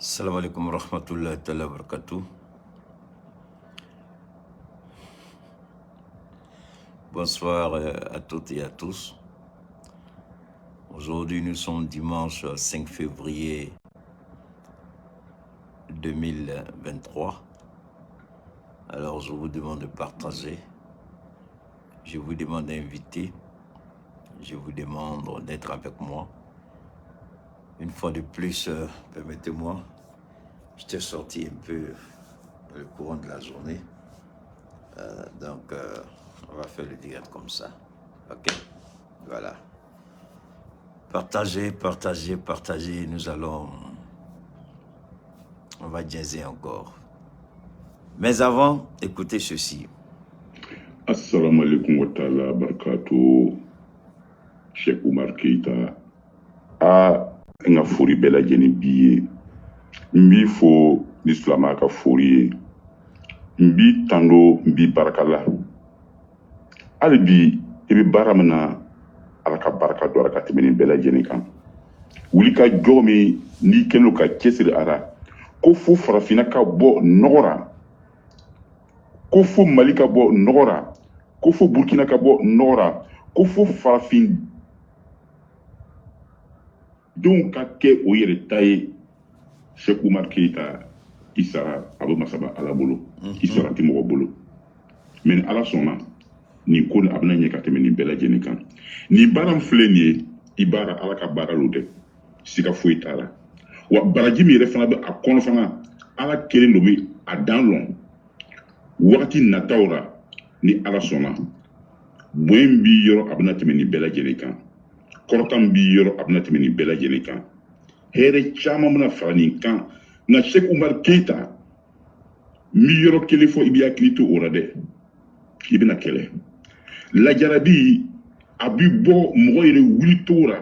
Salam alaikum wa rahmatullahi wa barakatuh. Bonsoir à toutes et à tous. Aujourd'hui, nous sommes dimanche 5 février 2023. Alors, je vous demande de partager. Je vous demande d'inviter. Je vous demande d'être avec moi. Une fois de plus, permettez-moi, j'étais sorti un peu dans le courant de la journée. Donc, on va faire le direct comme ça. OK? Voilà. Partagez, partagez, partagez. On va jazzer encore. Mais avant, écoutez ceci. Assalamu alaikum wa ta'ala barakatuh. Cheikh Oumar Keita. Nga fori bela jeni biye. Mbi fo l'islama ka fori. Mbi tando mbi barakala. Ali bi ibi baramana alaka baraka do alaka temeni bela jeni kan. Wuli ka jomi ni kenu ka kesiri ara. Ko fo farafina ka bo nogora. Ko fo Mali ka bo nogora. Ko fo Burkina ka bo nogora. Ko fo farafin donc ka kɛ o yɛrɛ ta ye Cheikh Oumar Keita i sara a bɛ masaba ala bolo i sara tɛ mɔgɔ bolo mais ni ala sɔnna nin ko a bɛna ɲɛ ka tɛmɛ nin bɛɛ lajɛlen kan nin baara min filɛ nin ye i baara ala ka baara lo dɛ siga foyi t'a la wa baraji min yɛrɛ fana bɛ a kɔnɔ fana ala kelen do bɛ a dan lɔn wagati nataw la ni ala sɔnna bonya bi yɔrɔ a bɛna tɛmɛ nin bɛɛ lajɛlen kan kɔrɔtan bi yɔrɔ a bɛna tɛmɛ nin bɛɛ lajɛlen kan hɛrɛ caman bɛna fara nin kan nka Cheikh Oumar Keita mi yɔrɔ kelen fɔ i b'i hakili to o la dɛ i bɛna kɛlɛ lajarabi a bi bɔ mɔgɔ yɛrɛ wuli cogo la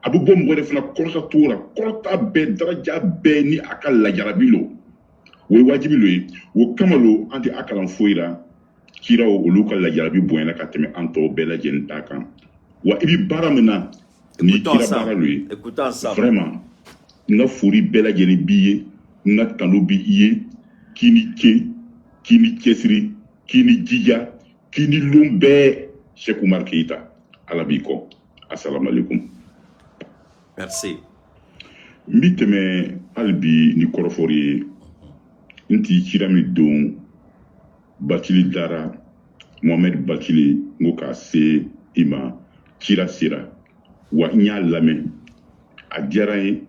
a bɛ bɔ mɔgɔ yɛrɛ fana kɔrɔta cogo la kɔrɔta bɛɛ daraja bɛɛ ni a ka lajarabi lo o ye wajibi lo ye o kama lo an tɛ a kalan foyi la kiraw olu ka lajarabi bonyana ka tɛmɛ an tɔw bɛɛ lajɛlen ta kan wa i bi baara min na ni kira baara lo ye vraiment n ka fori bɛɛ lajɛlen b'i ye n ka tando bi i ye k'i ni ce k'i ni cɛsiri k'i ni jija k'i ni lon bɛɛ Cheikh Oumar Keita ala b'i kɔ assalamu alaikum. Merci. n bi tɛmɛ hali bi ni kɔrɔfɔri ye n t'i cira min don Bacili Dara Mohamed Bacili n ko k'a se i ma cira sera wa n y'a lamɛn a diyara n ye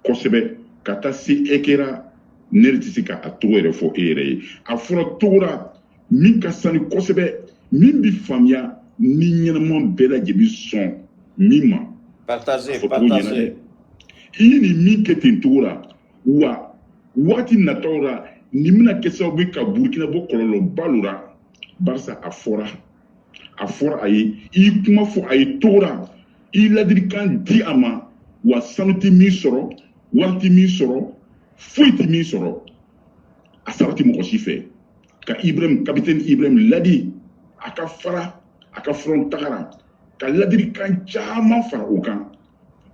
kosɛbɛ ka taa se e kɛra ne yɛrɛ tɛ se k'a tɔgɔ yɛrɛ fɔ e yɛrɛ ye a fɔra cogo la min ka sani kosɛbɛ min bi faamuya ni ɲɛnama bɛɛ lajɛlen bi sɔn min ma Partagez, a fɔ cogo ɲɛna partagez. dɛ i ye nin min kɛ ten cogo la wa waati nataw la nin bɛna kɛ sababu ye ka Burukina bɔ kɔlɔlɔba lo la barisa a fɔra a ye i y'i kuma fɔ a ye cogo la i ladilikan di a ma wa sanu tɛ min sɔrɔ wari tɛ min sɔrɔ foyi tɛ min sɔrɔ a sara tɛ mɔgɔ si fɛ ka kapitɛni Ibrahim ladi a ka fara a ka front tagara ka ladilikan caman fara o kan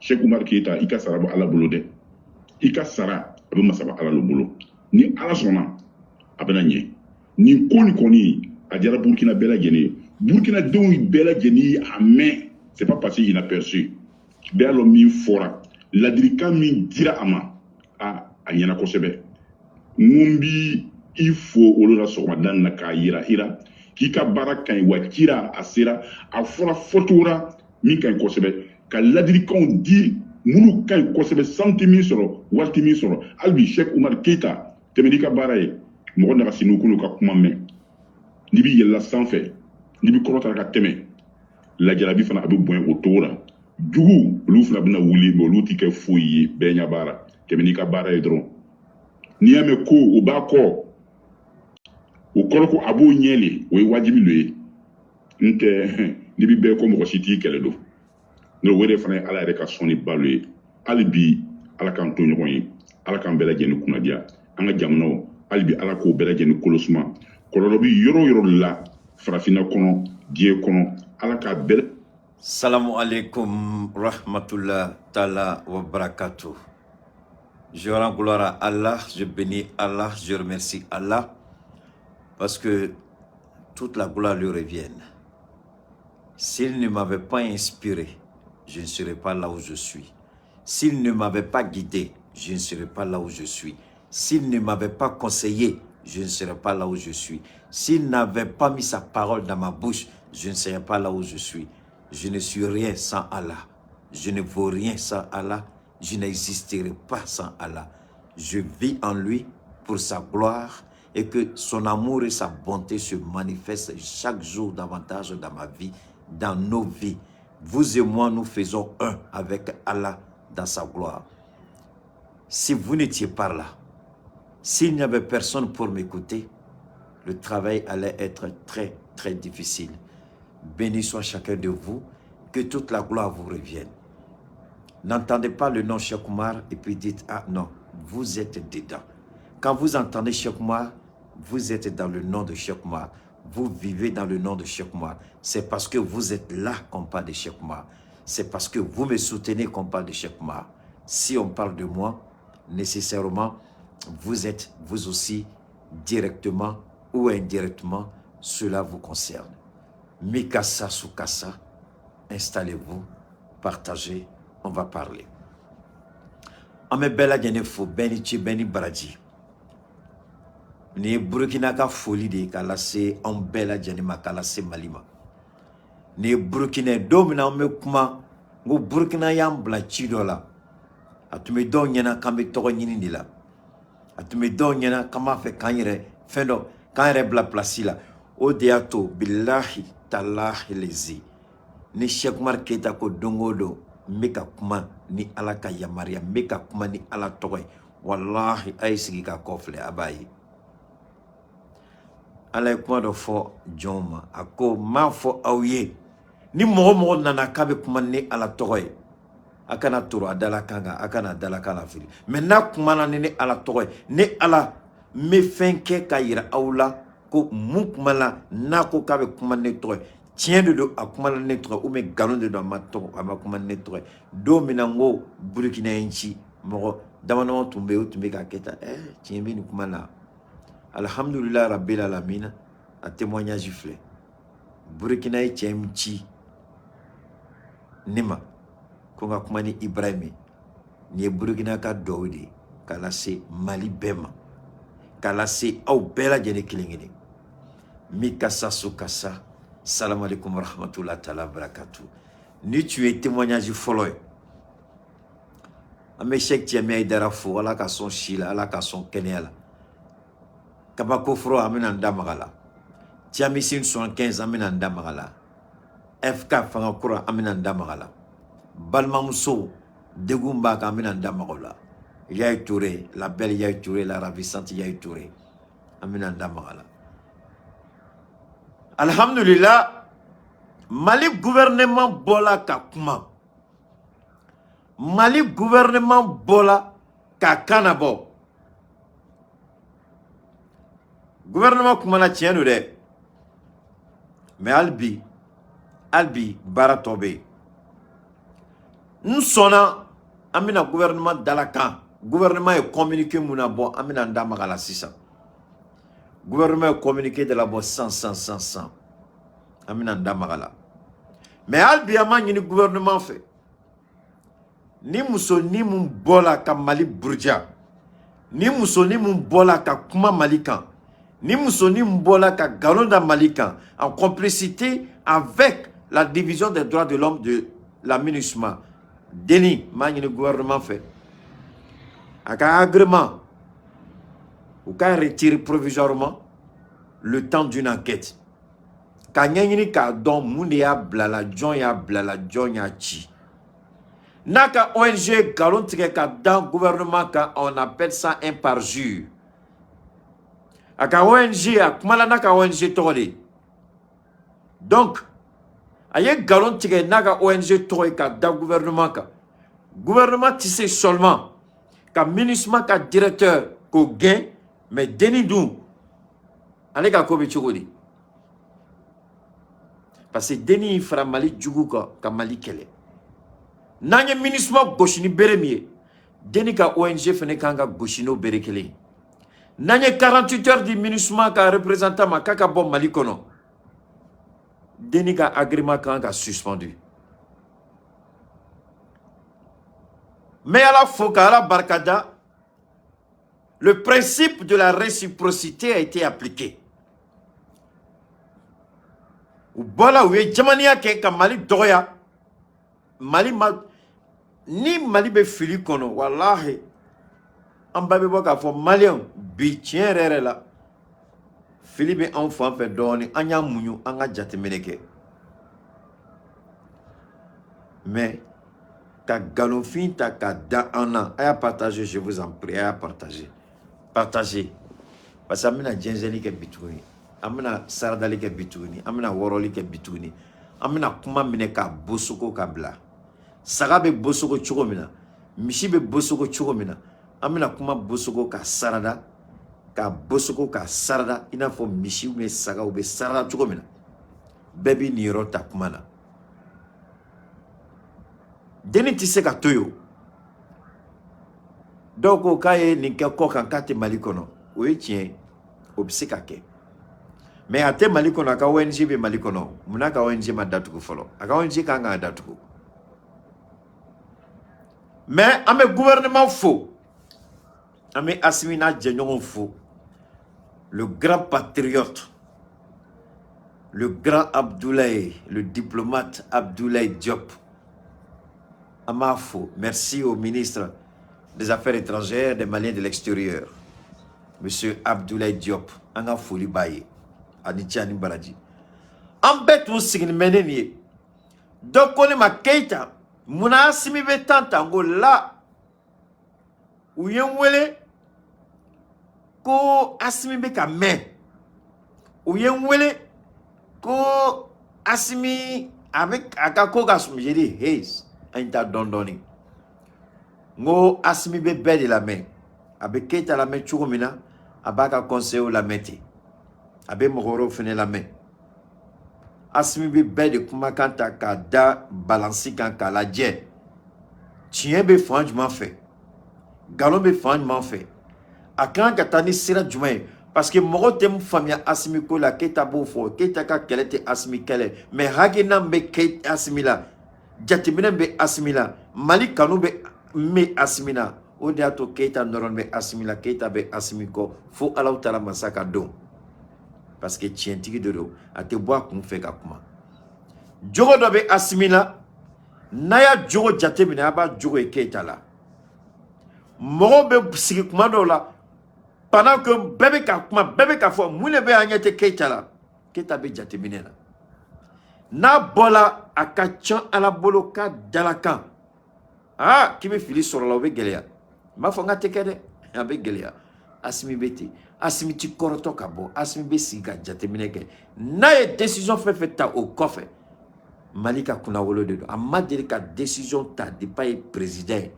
Cheikh Oumar Keita i ka sara bɛ ala bolo dɛ i ka sara a bɛ masaba ala lo bolo ni ala sɔnna a bɛna ɲɛ nin ko nin kɔni a diyara Burukina bɛɛ lajɛlen ye Burukina denw bɛɛ lajɛlen ye a mɛn c'est pas passé inaperçu bɛɛ y'a lɔn min fɔra ladilikan min dira a ma a ɲɛna kosɛbɛ mun bi i fo olu la sɔgɔmada na k'a yira i la k'i ka baara ka ɲi wa cira a sera a fɔra fɔcogo la min ka ɲi kosɛbɛ ka ladilikanw di minnu ka ɲi kosɛbɛ sanu tɛ min sɔrɔ wari tɛ min sɔrɔ hali bi Cheikh Oumar Keita tɛmɛ n'i ka baara ye mɔgɔ nagasi n'u k'olu ka kuma mɛn n'i bi yɛlɛla sanfɛ n'i bi kɔrɔta ka tɛmɛ lajarabi fana a bɛ bonya o cogo la jugu olu fana bɛna wuli mais olu tɛ kɛ foyi ye bɛɛ ɲɛ baara tɛmɛ n'i ka baara ye dɔrɔn n'i y'a mɛn ko o b'a kɔ o kɔrɔ ko a b'o ɲɛ le o ye wajibi lo ye n tɛ n'i bi bɛɛ ko mɔgɔ si t'i kɛlɛ don n'o o de fana ye ala yɛrɛ ka sɔnni ba lo ye hali bi ala k'an to ɲɔgɔn ye ala k'an bɛɛ lajɛlen kunnadiya an ka jamanaw hali bi ala k'o bɛɛ lajɛlen kolosuma kɔlɔlɔ bi yɔrɔ yɔrɔ la farafinna kɔnɔ diɲɛ kɔnɔ ala k'a bɛɛ. Salamu alaikum rahmatullah ta'ala wa barakatuh. Je rends gloire à Allah, je bénis Allah, je remercie Allah, parce que toute la gloire lui revient. S'il ne m'avait pas inspiré, je ne serais pas là où je suis. S'il ne m'avait pas guidé, je ne serais pas là où je suis. S'il ne m'avait pas conseillé, je ne serais pas là où je suis. S'il n'avait pas mis sa parole dans ma bouche, je ne serais pas là où je suis. Je ne suis rien sans Allah. Je ne vaux rien sans Allah. Je n'existerai pas sans Allah. Je vis en lui pour sa gloire et que son amour et sa bonté se manifestent chaque jour davantage dans ma vie, dans nos vies. Vous et moi, nous faisons un avec Allah dans sa gloire. Si vous n'étiez pas là, s'il n'y avait personne pour m'écouter, le travail allait être très, très difficile. Béni soit chacun de vous, que toute la gloire vous revienne. N'entendez pas le nom Cheikh Oumar et puis dites, ah non, vous êtes dedans. Quand vous entendez Cheikh Oumar, vous êtes dans le nom de Cheikh Oumar. Vous vivez dans le nom de Cheikh Oumar. C'est parce que vous êtes là qu'on parle de Cheikh Oumar. C'est parce que vous me soutenez qu'on parle de Cheikh Oumar. Si on parle de moi, nécessairement, vous êtes, vous aussi, directement ou indirectement, cela vous concerne. Mikasa Soukassa, installez-vous, partagez, on va parler. Ame bela jene fo beni chi beni baraji. Ni Burkina ka foli de kala se on bela jene makala se malima. Ni Burkina domina ame kuma ngo Burkina yam bla chi dola. Atume do nyana kambe togo nyini ni la. Atume do nyana kama fe kanyere fendo kanyere bla plasi la. O deato billahi talahi lezi. Ni Cheikh Oumar Keita ko dongodo meka kuma ni ala ka yamaria meka kuma ni ala togoy wallahi ay sigi ka kofle abayi ala kuma do fo joma ako ma fo awye ni mo nana kabe kuma ni ala togoy akana turu adala kanga akana dala kala fili mais na kuma na ni ala togoy ni ala me fenke ka yira awla ko mu kuma na ko kabe kuma ni togoy tiens de do akuma netro ou me galon de do mato amakuma netro do minango Burkina enchi mo damano tumbe ka keta tiens bi ni kuma na alhamdulillah rabbil alamin a témoignage flé Burkina enchi nima ko nga kuma ni Ibrahim ni Burkina ka dowdi kala se Mali bema kala se au bela jene kilingini mikasa sukasa. Salam alaikum wa rahmatullahi wa barakatuh. Ni tu es témoignage follow. Ame Cheikh Tiamé Aïdara fo ala ka son shila ala ka son kenela. Kabako fro amena ndamagala. Tiamé sin 75 amena ndamagala. FK fanga kura amena ndamagala. Balma Mousso Degumba ka amena ndamagala. Yaye Touré, la belle Yaye Touré, la ravissante Yaye Touré. Amena ndamagala. Alhamdulillah, Mali gouvernement bola ka kuma. Mali gouvernement bola ka kanabo. Gouvernement kuma na tienu de. Mais Albi Baratobe. Nous sonna amina gouvernement dalakan. Gouvernement est communiqué mouna bo amina ndamagala sisa. Gouvernement est communiqué de la bo 100. Amina ndamagala. Mais Albi ama ni gouvernement fait. Ni muso ni mun bola ka Mali burja. Ni muso ni mun bola ka kuma Malikan. Ni muso ni mun bola ka galonda Malikan. En complicité avec la division des droits de l'homme de la MINUSMA. Denis, le gouvernement fait. Avec un agrément, ou qu'à retirer provisoirement le temps d'une enquête. Quand il y a don moun ya blala, John ya chi. Naka ONG galon tike ka dans gouvernement ka on appelle ça un parjure. Aka ONG a kumala naka ONG tole. Donc aye galon tike naka ONG tole ka dans gouvernement ka. Gouvernement tissé seulement ka MINUSMA ka directeur ko gain mais Denis Dou ale ka ko be chogodi. Parce que Denis fera Mali djougou ka Mali kele. Nanye MINUSMA goshini beremie. Denika ONG fene kanga goshino berekele. Nanye 48 heures di MINUSMA ka représentant ma kaka bon Mali kono. Denika agrément kanga suspendu. Mais à la Foka, à la Barkada, le principe de la réciprocité a été appliqué. Ou voilà où est Jamania ke ka Mali doya. Mali ni Mali be fili kono wallahi ambabe boka fo malien bi tien rere la fili be enfant fait doni anya munyu anga jatemeneke. Mais ta galofin ta kada ana aya partager, je vous en prie, aya partager. Partagez. Parce que amina jenzeli ke bituni, amina saradali ke bituni, amina woroli ke bituni, amina kuma mine ka bosuko ka bla. Saga be bosuko chogo mina, mishi be bosuko chogo mina, amina kuma bosuko ka sarada, ka bosuko ka sarada, ina fo mishi ou be saga ou be sarada chogo mina. Baby ni rota kumana. Deni tise ka toyo. Donc kaye ninke ko kan kate Mali kono, oye tien obse ka ke. Mais ate Mali kono aka ONG be Mali kono, muna ka ONG ma datuko folo. Aka ONG ka nga datuko. Mais ame gouvernement faux. Ame Asmina Djenyon faux. Le grand patriote, le grand Abdoulaye, le diplomate Abdoulaye Diop. Ama faux. Merci au ministre des Affaires étrangères des Maliens de l'extérieur, Monsieur Abdoulaye Diop. Anga foli baye. Anichani Baradji. Ambet ou sign menenier. Donc on est ma keita. Muna asimi be tanta ngo la. Ou yen wele. Ko asimi be ka men. Ou yen wele. Ko asimi avec akako gasum. J'ai dit, hey, anta dondoni. Ngo asimi be bedi la main. Abe keita la main chugomina. Abaka conseil la meti. Abe mogoro fene la main. Asimi be bedi kuma kanta ka da balansi kan ka la dje. Tien be franchement fait. Galon be franchement fait. Akan katani sira jumae. Parce que mogo tem famia asimi ko la keita bo fo. Keita ka kelete asimi kele. Mais hagi nambe keita asimi la. Jatimine be asimi la. Mali kanu be me asimina. Odiato keita noron be asimila. Keita be asimiko. Fo ala utala masaka don. Parce que tientiki dodo. Ate boa kun fe ka kuma. Jogo do be asimila. Naya jogo jatimine. Aba jogo e keita la. Moro be sigi kuma do la. Pendant que bébé ka kuma. Bébé ka fo. Moune be anyete keita la. Keita be jatimine la. Na bola akachan ala bolo ka dalakan. Ah, qui me fili sur la gelia. Ma fonga tekede, abe gelia. Asimi beti, asimi ti koroto kabo, asimi besi ga jatemineke. Na ye décision fait ta au coffre. Malika kuna wolo dedo. Amma ka décision ta de pas président.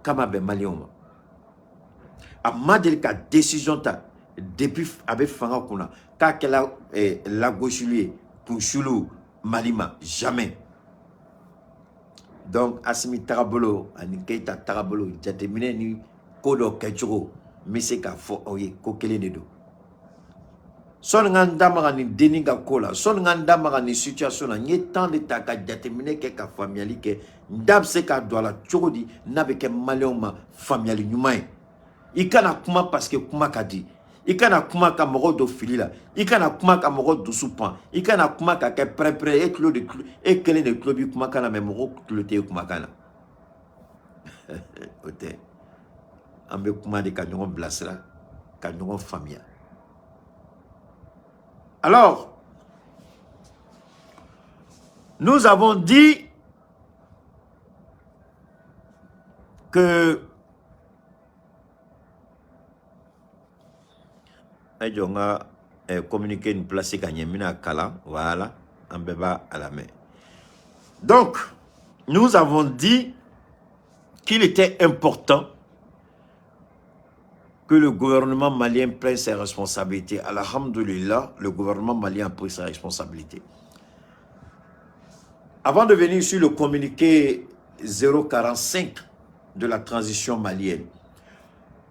Kama be malioma. Amma ka décision ta depuis abe fanga kuna. Ka kela la gauche lui pour chulu malima jamais. Donc, Asimi Tarabolo, Aniketa Tarabolo, Jatemine ni Kodo Kechoro, Meseka Fo Oye, Kokele Nedo. Son ngandamara ni deninga kola, son ngandamara ni situation na nye tant de taka Jatemine Keka familiali ke, Ndabseka doala Chorodi, Nabeke Maleoma familiali Numain. Ikana kuma parce que kuma kadi. Ikana kuma ka moro do filila. Ikana kuma ka moro do soupan. Ikana kuma ka ke pré et clos de et kele de clobi kuma kana me moro cloté kuma kana. Ote. Ambe kuma de kanyon blasra, kanyon famia. Alors, nous avons dit que on a communiqué une place à Kala, voilà, en béba à la main. Donc, nous avons dit qu'il était important que le gouvernement malien prenne ses responsabilités. Alhamdulillah, le gouvernement malien a pris ses responsabilités. Avant de venir sur le communiqué 045 de la transition malienne.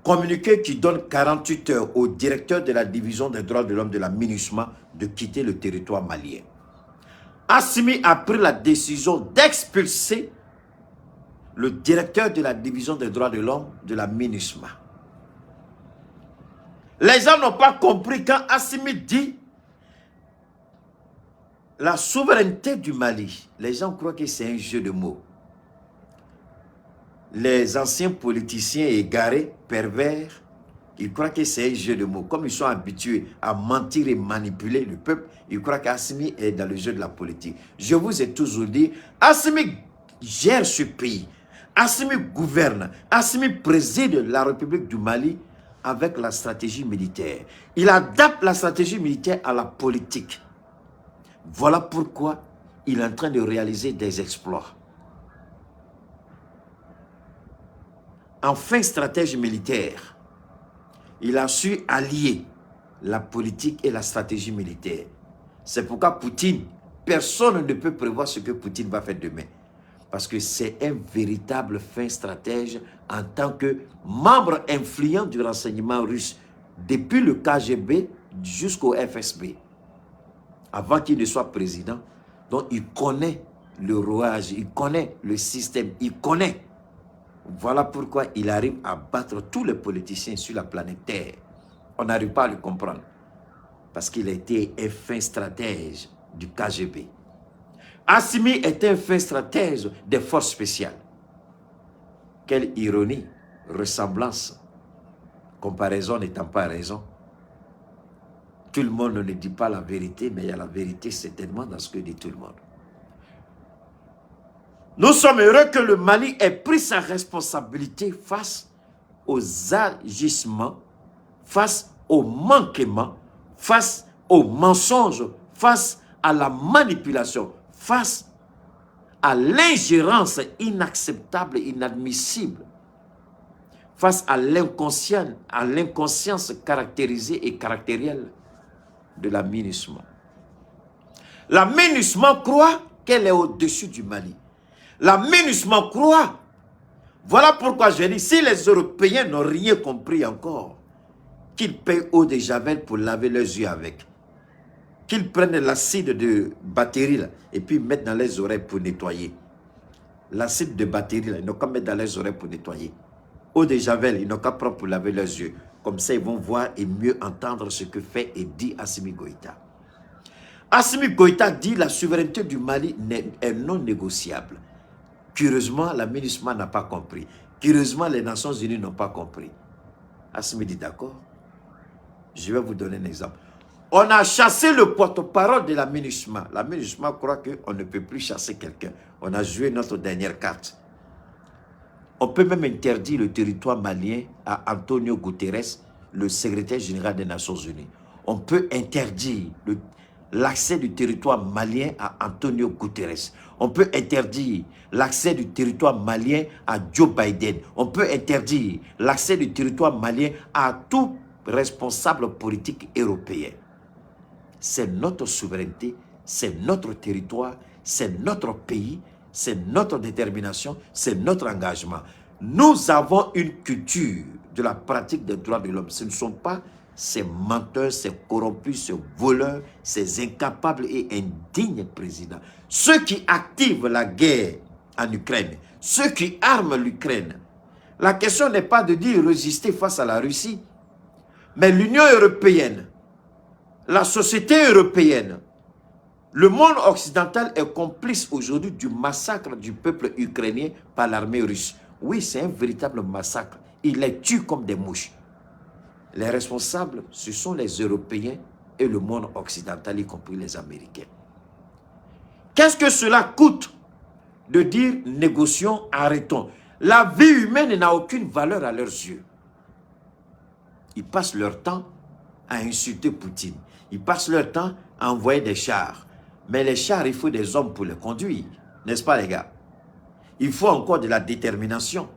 Communiqué qui donne 48 heures au directeur de la division des droits de l'homme de la MINUSMA de quitter le territoire malien. Assimi a pris la décision d'expulser le directeur de la division des droits de l'homme de la MINUSMA. Les gens n'ont pas compris quand Assimi dit la souveraineté du Mali. Les gens croient que c'est un jeu de mots. Les anciens politiciens égarés, pervers, ils croient que c'est un jeu de mots. Comme ils sont habitués à mentir et manipuler le peuple, ils croient qu'Assimi est dans le jeu de la politique. Je vous ai toujours dit, Assimi gère ce pays. Assimi gouverne. Assimi préside la République du Mali avec la stratégie militaire. Il adapte la stratégie militaire à la politique. Voilà pourquoi il est en train de réaliser des exploits. Enfin, stratège militaire, il a su allier la politique et la stratégie militaire. C'est pourquoi Poutine, personne ne peut prévoir ce que Poutine va faire demain. Parce que c'est un véritable fin stratège en tant que membre influent du renseignement russe depuis le KGB jusqu'au FSB. Avant qu'il ne soit président, donc il connaît le rouage, il connaît le système, il connaît. Voilà pourquoi il arrive à battre tous les politiciens sur la planète Terre. On n'arrive pas à le comprendre. Parce qu'il a été un fin stratège du KGB. Assimi était un fin stratège des forces spéciales. Quelle ironie, ressemblance, comparaison n'étant pas raison. Tout le monde ne dit pas la vérité, mais il y a la vérité certainement dans ce que dit tout le monde. Nous sommes heureux que le Mali ait pris sa responsabilité face aux agissements, face aux manquements, face aux mensonges, face à la manipulation, face à l'ingérence inacceptable, inadmissible, face à l'inconscience caractérisée et caractérielle de la MINUSMA. La MINUSMA croit qu'elle est au-dessus du Mali. La MINUSMA croit. Voilà pourquoi je dis, si les Européens n'ont rien compris encore, qu'ils payent eau de Javel pour laver leurs yeux avec. Qu'ils prennent l'acide de batterie là, et puis mettent dans les oreilles pour nettoyer. L'acide de batterie là, ils n'ont qu'à mettre dans les oreilles pour nettoyer. Eau de Javel, ils n'ont qu'à prendre pour laver leurs yeux. Comme ça, ils vont voir et mieux entendre ce que fait et dit Assimi Goïta. Assimi Goïta dit la souveraineté du Mali est non négociable. Curieusement, la MINUSMA n'a pas compris. Curieusement, les Nations Unies n'ont pas compris. Assimi dit d'accord. Je vais vous donner un exemple. On a chassé le porte-parole de la MINUSMA. La MINUSMA croit qu'on ne peut plus chasser quelqu'un. On a joué notre dernière carte. On peut même interdire le territoire malien à Antonio Guterres, le secrétaire général des Nations Unies. On peut interdire l'accès du territoire malien à Antonio Guterres. On peut interdire l'accès du territoire malien à Joe Biden. On peut interdire l'accès du territoire malien à tout responsable politique européen. C'est notre souveraineté, c'est notre territoire, c'est notre pays, c'est notre détermination, c'est notre engagement. Nous avons une culture de la pratique des droits de l'homme. Ce ne sont pas ces menteurs, ces corrompus, ces voleurs, ces incapables et indignes présidents. Ceux qui activent la guerre en Ukraine, ceux qui arment l'Ukraine. La question n'est pas de dire résister face à la Russie, mais l'Union européenne, la société européenne, le monde occidental est complice aujourd'hui du massacre du peuple ukrainien par l'armée russe. Oui, c'est un véritable massacre. Il les tue comme des mouches. Les responsables, ce sont les Européens et le monde occidental, y compris les Américains. Qu'est-ce que cela coûte de dire négocions, arrêtons? La vie humaine n'a aucune valeur à leurs yeux. Ils passent leur temps à insulter Poutine. Ils passent leur temps à envoyer des chars. Mais les chars, il faut des hommes pour les conduire. N'est-ce pas, les gars? Il faut encore de la détermination.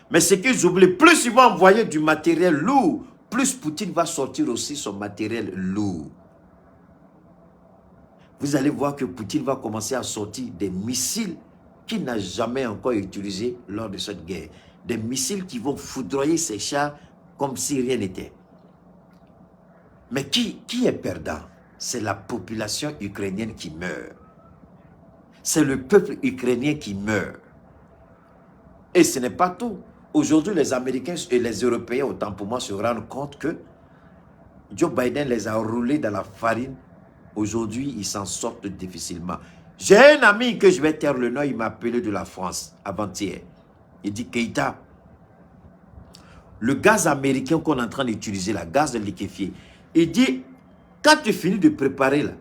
Mais ce qu'ils oublient, plus ils vont envoyer du matériel lourd, plus Poutine va sortir aussi son matériel lourd. Vous allez voir que Poutine va commencer à sortir des missiles qui n'a jamais encore utilisé lors de cette guerre. Des missiles qui vont foudroyer ces chars comme si rien n'était. Mais qui est perdant? C'est la population ukrainienne qui meurt. C'est le peuple ukrainien qui meurt. Et ce n'est pas tout. Aujourd'hui, les Américains et les Européens, autant pour moi, se rendent compte que Joe Biden les a roulés dans la farine. Aujourd'hui, ils s'en sortent difficilement. J'ai un ami que je vais taire le nom, il m'a appelé de la France avant-hier. Il dit, Keïta, le gaz américain qu'on est en train d'utiliser, le gaz liquéfié, il dit, quand tu finis de préparer là,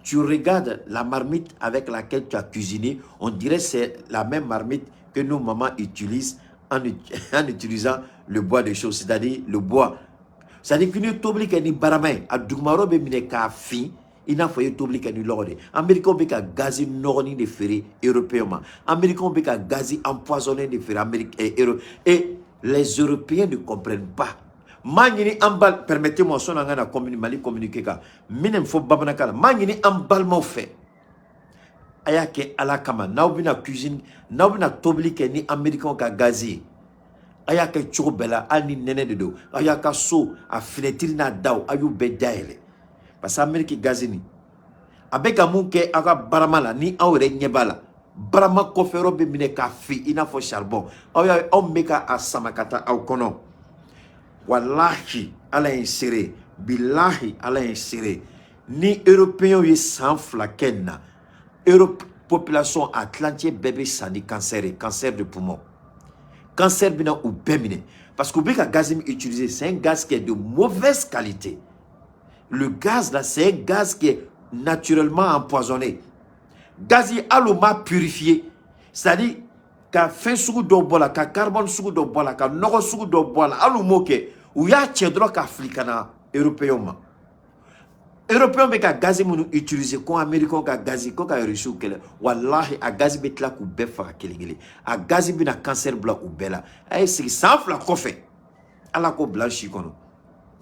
tu regardes la marmite avec laquelle tu as cuisiné, on dirait que c'est la même marmite que nos mamans utilisent en utilisant le bois de choses, c'est-à-dire le bois. C'est-à-dire que nous t'oblige à nous baramay, à doumaro be mine ka fin, il n'a pas t'oblige à nous l'ordre. Américains be ka gazi norni de ferré européens, Américains be ka gazi empoisonné de ferré américain et les Européens ne comprennent pas. Mangini ambal, permettez-moi, son angana mali communiquer ka. Minem fo babanakala. Mangini ambal mo fait. Ayake alakama. Naubina cuisine, naubina toblike ni américain ka gazi. Ayake churubela, ani nene de do. Ayaka so, a fenêtre na daw, ayu bedaile. Parce que Amérique gazini. Abeka munke aga baramala, ni aure nyebala. Barama kofero be mine ka fi, ina fo charbon. Aya, on meka a samakata au kono. Wallahi, ala inséré, billahi, ala inséré. Ni européens y sans flaken. Europe, population atlantique bébé sani cancer de poumon. Cancer bina ou bémine. Parce que le gaz utilisé, c'est un gaz qui est de mauvaise qualité. Le gaz là, c'est un gaz qui est naturellement empoisonné. Gaz yi aloma purifié. C'est-à-dire, ka fin sugu do bola, ka carbone sugu do bola, ka nogo sugu do bola, alumoke. Ou ya tchedro ka flikana européen. Européen be ka gazi munu utiliser ko américain ka gazi ko ka reçu kele. Wallahi a gazi betla ku befa kelingeli. A gazi bina cancer bla ou bela. Ay c'est sans fla kofe. Ala ko blanchi kono.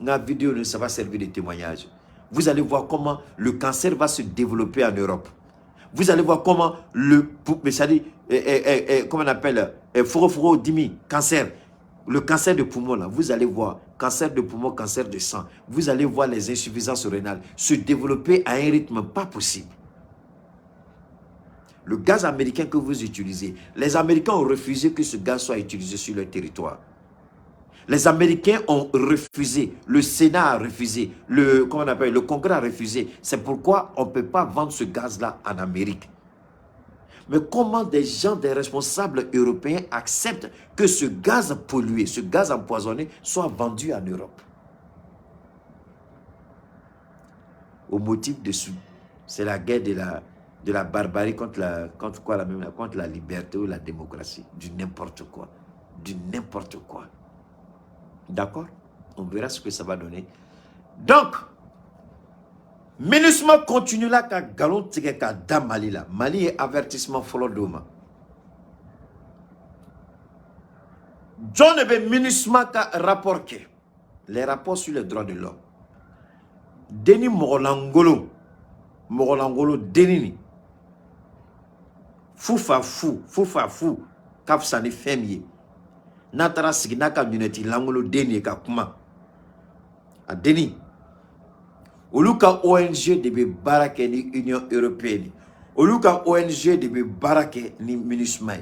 Na vidéo ne ça va servir de témoignage. Vous allez voir comment le cancer va se développer en Europe. Vous allez voir comment comment on appelle foro dimi cancer. Le cancer de poumon, là, vous allez voir, cancer de poumon, cancer de sang, vous allez voir les insuffisances rénales se développer à un rythme pas possible. Le gaz américain que vous utilisez, les Américains ont refusé que ce gaz soit utilisé sur leur territoire. Les Américains ont refusé, le Sénat a refusé, le Congrès a refusé. C'est pourquoi on ne peut pas vendre ce gaz-là en Amérique. Mais comment des gens, des responsables européens acceptent que ce gaz pollué, ce gaz empoisonné soit vendu en Europe? Au motif dessous, c'est la guerre de la barbarie contre la liberté ou la démocratie. Du n'importe quoi. Du n'importe quoi. D'accord? On verra ce que ça va donner. Donc, MINUSMA continue là ka galon tige ka da Mali là. Mali est avertissement follow doma. John ebe MINUSMA ka rapport ke. Les rapports sur les droits de l'homme. Deni Mogolangolo. Mogolangolo deni ni. Fufa fou. Kafsani femye. Natara siginaka mineti langolo deni ka kuma. A deni. Oluka ONG de barake ni Union Européenne. Oluka ONG de barake ni MINUSMA.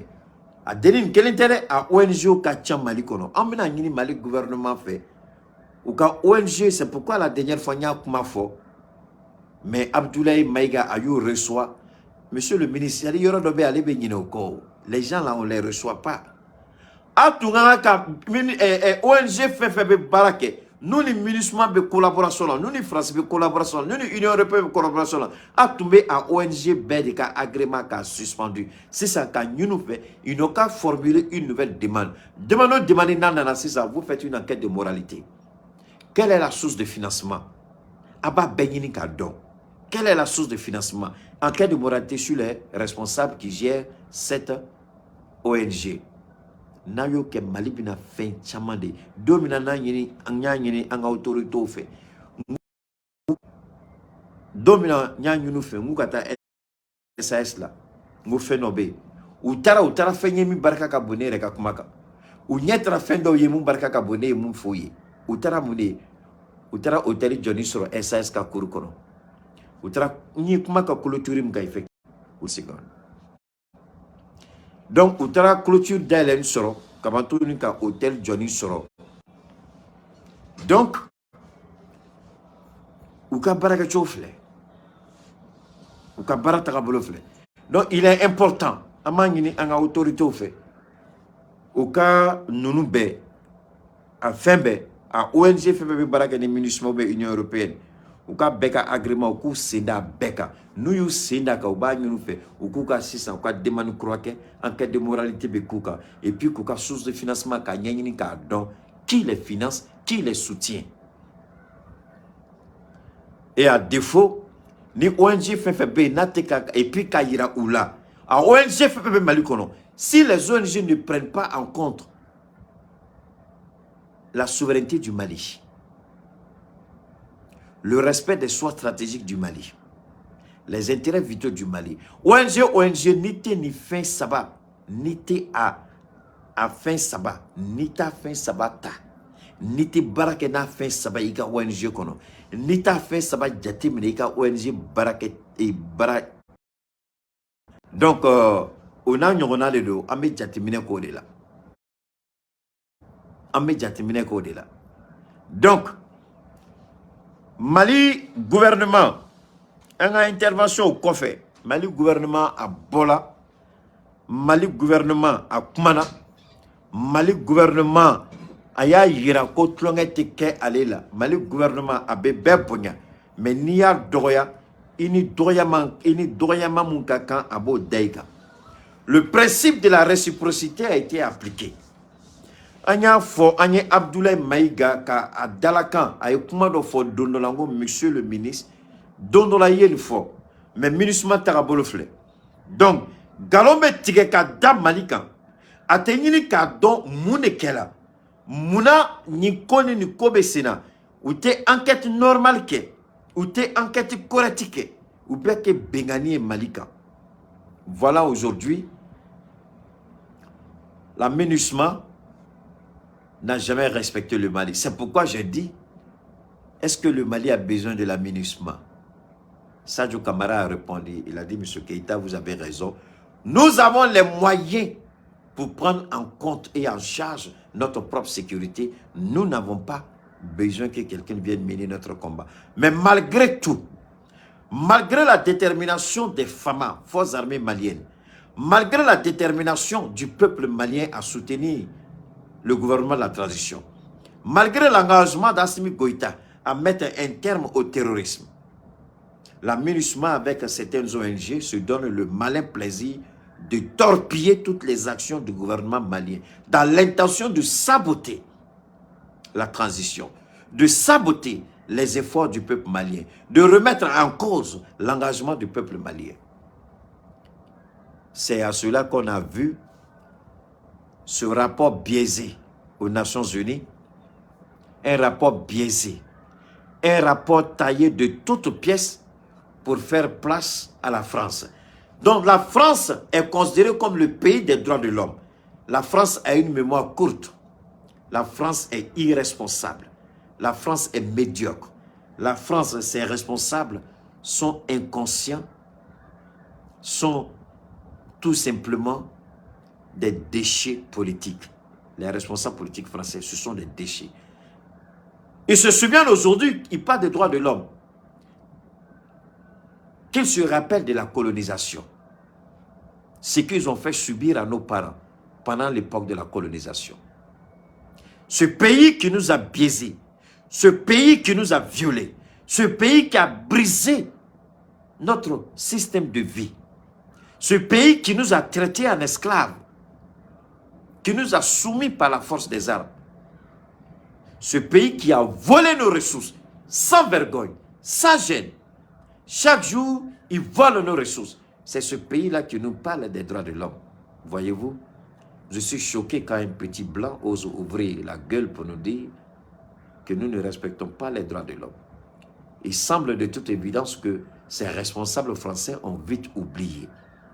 A denin kelentere a ONG ka tcham Mali kono. Amena ngini Mali gouvernement fait. Ou ka ONG, c'est pourquoi la dernière fois nya kuma fo. Mais Abdoulaye Maïga a eu reçoit. Monsieur le ministre, il y aura dobe aller benine au corps. Les gens là on les reçoit pas. Atunganga ka ONG fait barake. Nous, les MINUSMA de collaboration, nous, les France de collaboration, nous, l'Union européenne de collaboration, a tombé à ONG BED qui a agrément qui a suspendu. C'est ça quand nous fait, ils n'ont qu'à formuler une nouvelle demande. Demandez non, c'est ça, vous faites une enquête de moralité. Quelle est la source de financement? Abba Benyini Kadon. Quelle est la source de financement? Enquête de moralité sur les responsables qui gèrent cette ONG. Nayo ke Mali bina fin chamande domina na yini anya yini anga autorité fait domina nya nyunu fe ngukata SAS la ngu fe nobe utara fenye mi baraka ka bone reka kumaka unyetra fendo ye mun baraka ka bone mun foye utara mune utara hôtel Johnny soro SAS ka kurukono utara nyi kumaka clôture mga effect aussi gon donc utara clôture d'Ellen soro kabantu ni ka hôtel Johnny soro donc uka baraka chofle uka baraka ka bolofle donc il est important amangini anga autorité au fait au cas nous be à fembe à ONG fembe baraka ni MINUSMA be Union européenne au cas beka agrément au coup senda beka nous yu senda ka ba ñu fait au coup ka 600 ka demande croquer enquête de moralité be kuka et puis kuka source de financement ka nyanyini ka don qui les finance qui les soutient et à défaut ni ONG fembe nateka et puis ka yira oula à ONG FPP Malikono, si les ONG ne prennent pas en compte la souveraineté du Mali, le respect des choix stratégiques du Mali, les intérêts vitaux du Mali, ONG ni fin sabbat, ni à fin sabbat, ni ta fin sabbat ta, ni te barake na fin sabbat ika ONG kono, ni ta fin sabbat jatim ika ONG barake et barak. Donc, on a les deux, on met jatimine code là. On met jatimine code là. Donc, Mali gouvernement, une intervention au Kofé, Mali gouvernement à Bola, Mali gouvernement à Kumana, Mali gouvernement à Yira Kotlongete Ke Alela, Mali gouvernement à Bébé Bonya, mais Nia Doya. Le principe de la réciprocité a été appliqué. Anya fo anya Abdoulaye Maïga ka a Dalakan a kumado fo dondolango monsieur le ministre dondola yeli fo mais ministre tarabolofle. Donc galombe tige ka da Malika atenyini ka don munekela muna ni koni ni kobe sena ou te enquête normale ke ou t'es enquête correctique, ou bien que Bengani et Malika. Voilà aujourd'hui, la MINUSMA n'a jamais respecté le Mali. C'est pourquoi j'ai dit, est-ce que le Mali a besoin de la MINUSMA? Sadio Kamara a répondu, il a dit, M. Keïta, vous avez raison. Nous avons les moyens pour prendre en compte et en charge notre propre sécurité. Nous n'avons pas besoin que quelqu'un vienne mener notre combat. Mais malgré tout, malgré la détermination des FAMA, forces armées maliennes, malgré la détermination du peuple malien à soutenir le gouvernement de la transition, malgré l'engagement d'Assimi Goïta à mettre un terme au terrorisme, la MINUSMA avec certaines ONG se donne le malin plaisir de torpiller toutes les actions du gouvernement malien dans l'intention de saboter la transition, de saboter les efforts du peuple malien, de remettre en cause l'engagement du peuple malien. C'est à cela qu'on a vu ce rapport biaisé aux Nations Unies, un rapport biaisé, un rapport taillé de toutes pièces pour faire place à la France. Donc la France est considérée comme le pays des droits de l'homme. La France a une mémoire courte. La France est irresponsable. La France est médiocre. La France, ses responsables sont inconscients, sont tout simplement des déchets politiques. Les responsables politiques français, ce sont des déchets. Ils se souviennent aujourd'hui, ils parlent des droits de l'homme, qu'ils se rappellent de la colonisation. Ce qu'ils ont fait subir à nos parents pendant l'époque de la colonisation. Ce pays qui nous a biaisés, ce pays qui nous a violés, ce pays qui a brisé notre système de vie, ce pays qui nous a traités en esclaves, qui nous a soumis par la force des armes, ce pays qui a volé nos ressources sans vergogne, sans gêne. Chaque jour, il vole nos ressources. C'est ce pays-là qui nous parle des droits de l'homme. Voyez-vous, je suis choqué quand un petit blanc ose ouvrir la gueule pour nous dire que nous ne respectons pas les droits de l'homme. Il semble de toute évidence que ces responsables français ont vite oublié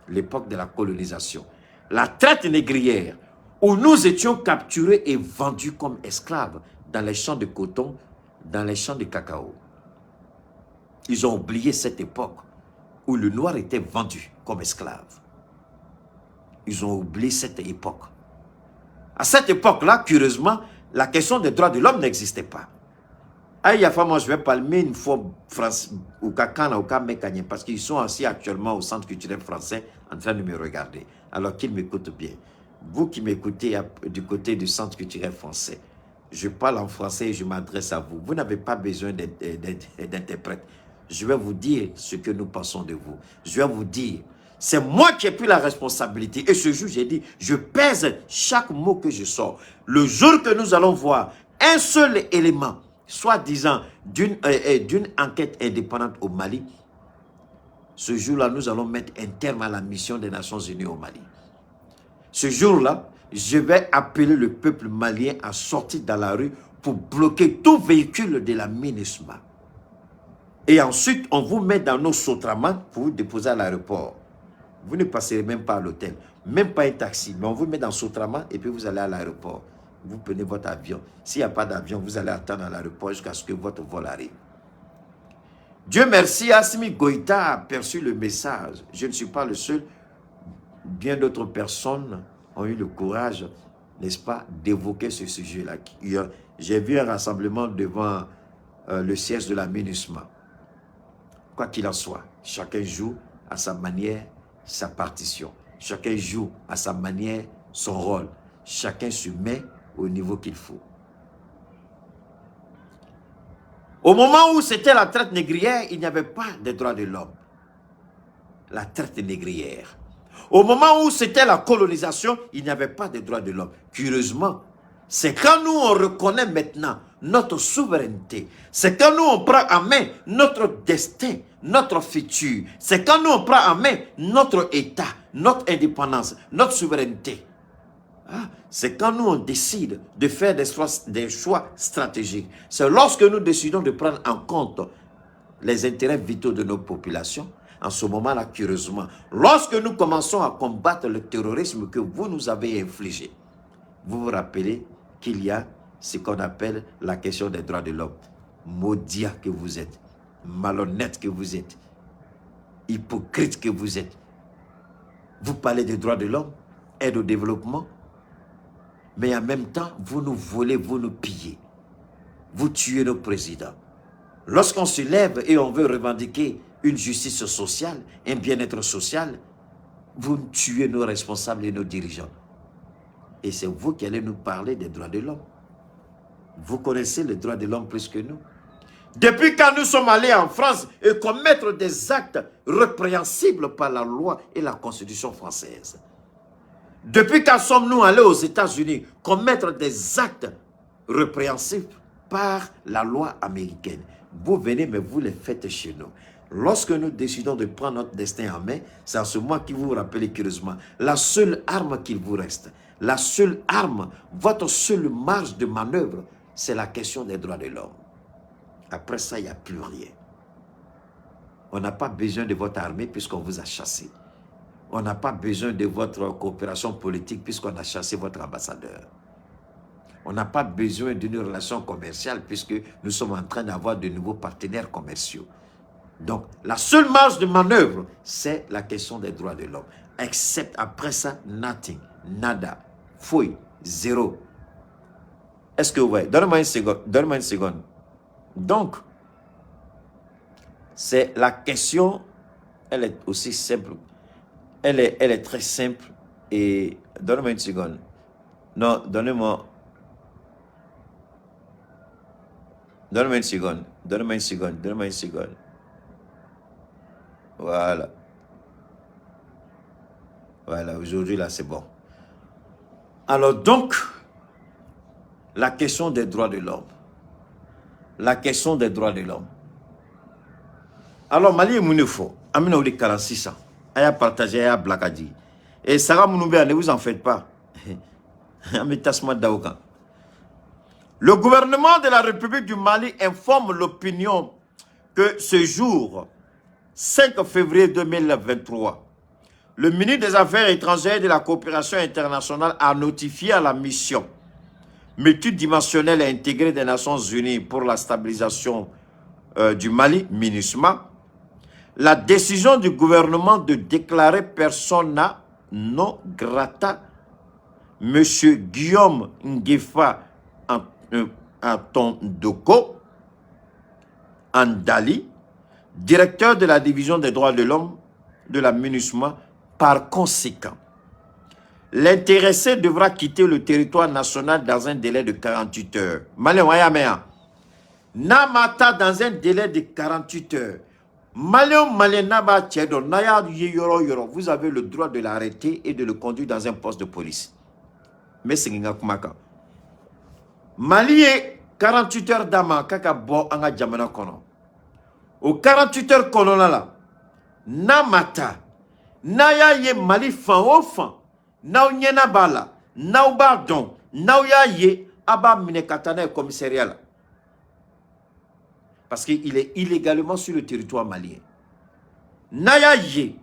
l'époque de la colonisation. la traite négrière, où nous étions capturés et vendus comme esclaves dans les champs de coton, dans les champs de cacao. Ils ont oublié cette époque où le noir était vendu comme esclave. Ils ont oublié cette époque. À cette époque-là, curieusement, la question des droits de l'homme n'existait pas. Moi, je vais parler une fois France ou Kakana ou Kamekanye parce qu'ils sont assis actuellement au Centre culturel français en train de me regarder. Alors qu'ils m'écoutent bien. Vous qui m'écoutez du côté du Centre culturel français, je parle en français et je m'adresse à vous. Vous n'avez pas besoin d'interprète. Je vais vous dire ce que nous pensons de vous. Je vais vous dire, c'est moi qui ai pris la responsabilité. Et ce jour, j'ai dit, je pèse chaque mot que je sors. Le jour que nous allons voir un seul élément, soi-disant d'une enquête indépendante au Mali, ce jour-là, nous allons mettre un terme à la mission des Nations Unies au Mali. Ce jour-là, je vais appeler le peuple malien à sortir dans la rue pour bloquer tout véhicule de la MINUSMA. Et ensuite, on vous met dans nos Sotraman pour vous déposer à l'aéroport. Vous ne passerez même pas à l'hôtel, même pas un taxi, mais on vous met dans Sotraman et puis vous allez à l'aéroport. Vous prenez votre avion. S'il n'y a pas d'avion, vous allez attendre à l'aéroport jusqu'à ce que votre vol arrive. Dieu merci, Assimi Goïta a perçu le message. Je ne suis pas le seul. Bien d'autres personnes ont eu le courage, n'est-ce pas, d'évoquer ce sujet-là. J'ai vu un rassemblement devant le siège de la MINUSMA. Quoi qu'il en soit, chacun joue à sa manière sa partition. Chacun joue à sa manière son rôle. Chacun se met au niveau qu'il faut. Au moment où c'était la traite négrière, il n'y avait pas de droits de l'homme. La traite négrière. Au moment où c'était la colonisation, il n'y avait pas de droits de l'homme. Curieusement, c'est quand nous on reconnaît maintenant notre souveraineté, c'est quand nous on prend en main notre destin, notre futur, c'est quand nous on prend en main notre État, notre indépendance, notre souveraineté. C'est quand nous on décide de faire des choix stratégiques. C'est lorsque nous décidons de prendre en compte les intérêts vitaux de nos populations. En ce moment-là, curieusement, lorsque nous commençons à combattre le terrorisme que vous nous avez infligé, vous vous rappelez qu'il y a ce qu'on appelle la question des droits de l'homme. Maudit que vous êtes, malhonnête que vous êtes, hypocrite que vous êtes. Vous parlez des droits de l'homme, aide au développement, mais en même temps, vous nous volez, vous nous pillez. Vous tuez nos présidents. Lorsqu'on se lève et on veut revendiquer une justice sociale, un bien-être social, vous tuez nos responsables et nos dirigeants. Et c'est vous qui allez nous parler des droits de l'homme. Vous connaissez les droits de l'homme plus que nous. Depuis quand nous sommes allés en France et commettre des actes répréhensibles par la loi et la Constitution française. Depuis quand sommes-nous allés aux États-Unis commettre des actes répréhensibles par la loi américaine. Vous venez, mais vous les faites chez nous. Lorsque nous décidons de prendre notre destin en main, c'est en ce moment qu'il vous rappelle curieusement, la seule arme qu'il vous reste, la seule arme, votre seule marge de manœuvre, c'est la question des droits de l'homme. Après ça, il n'y a plus rien. On n'a pas besoin de votre armée puisqu'on vous a chassé. On n'a pas besoin de votre coopération politique puisqu'on a chassé votre ambassadeur. On n'a pas besoin d'une relation commerciale puisque nous sommes en train d'avoir de nouveaux partenaires commerciaux. Donc, la seule marge de manœuvre, c'est la question des droits de l'homme. Except après ça, nothing, nada, fouille, zéro. Est-ce que vous voyez? Donnez-moi une seconde, donnez-moi une seconde. Donc, c'est la question, elle est aussi simple. Elle est très simple et donnez-moi une seconde. Non, donnez-moi une seconde. Donnez-moi une seconde. Donnez-moi une seconde. Voilà. Voilà, aujourd'hui, là, c'est bon. Alors, donc, la question des droits de l'homme. La question des droits de l'homme. Alors, Mali et Mounifo, Amina Ouli 46 ans. Aya partagé, aya blakadi. Et Sarah Mounoubé, ne vous en faites pas. Le gouvernement de la République du Mali informe l'opinion que ce jour, 5 février 2023, le ministre des Affaires étrangères et de la coopération internationale a notifié à la mission multidimensionnelle et intégrée des Nations Unies pour la stabilisation du Mali, MINUSMA, la décision du gouvernement de déclarer persona non grata M. Guillaume Ngefa Antondoko Andali, directeur de la division des droits de l'homme de la MINUSMA. Par conséquent, l'intéressé devra quitter le territoire national dans un délai de 48 heures. Malin Namata dans un délai de 48 heures. Vous avez le droit de l'arrêter et de le conduire dans un poste de police. Mais c'est Kumaka. Mali est 48 heures d'ama kaka bo anga jamana kono. Au 48 heures kono là, Namata. Naya ye Mali fan o fan. Nao nyena bala. Nao bardon. Nao ya ye aba mine katana commissariat là. Parce qu'il est illégalement sur le territoire malien. Naya ye.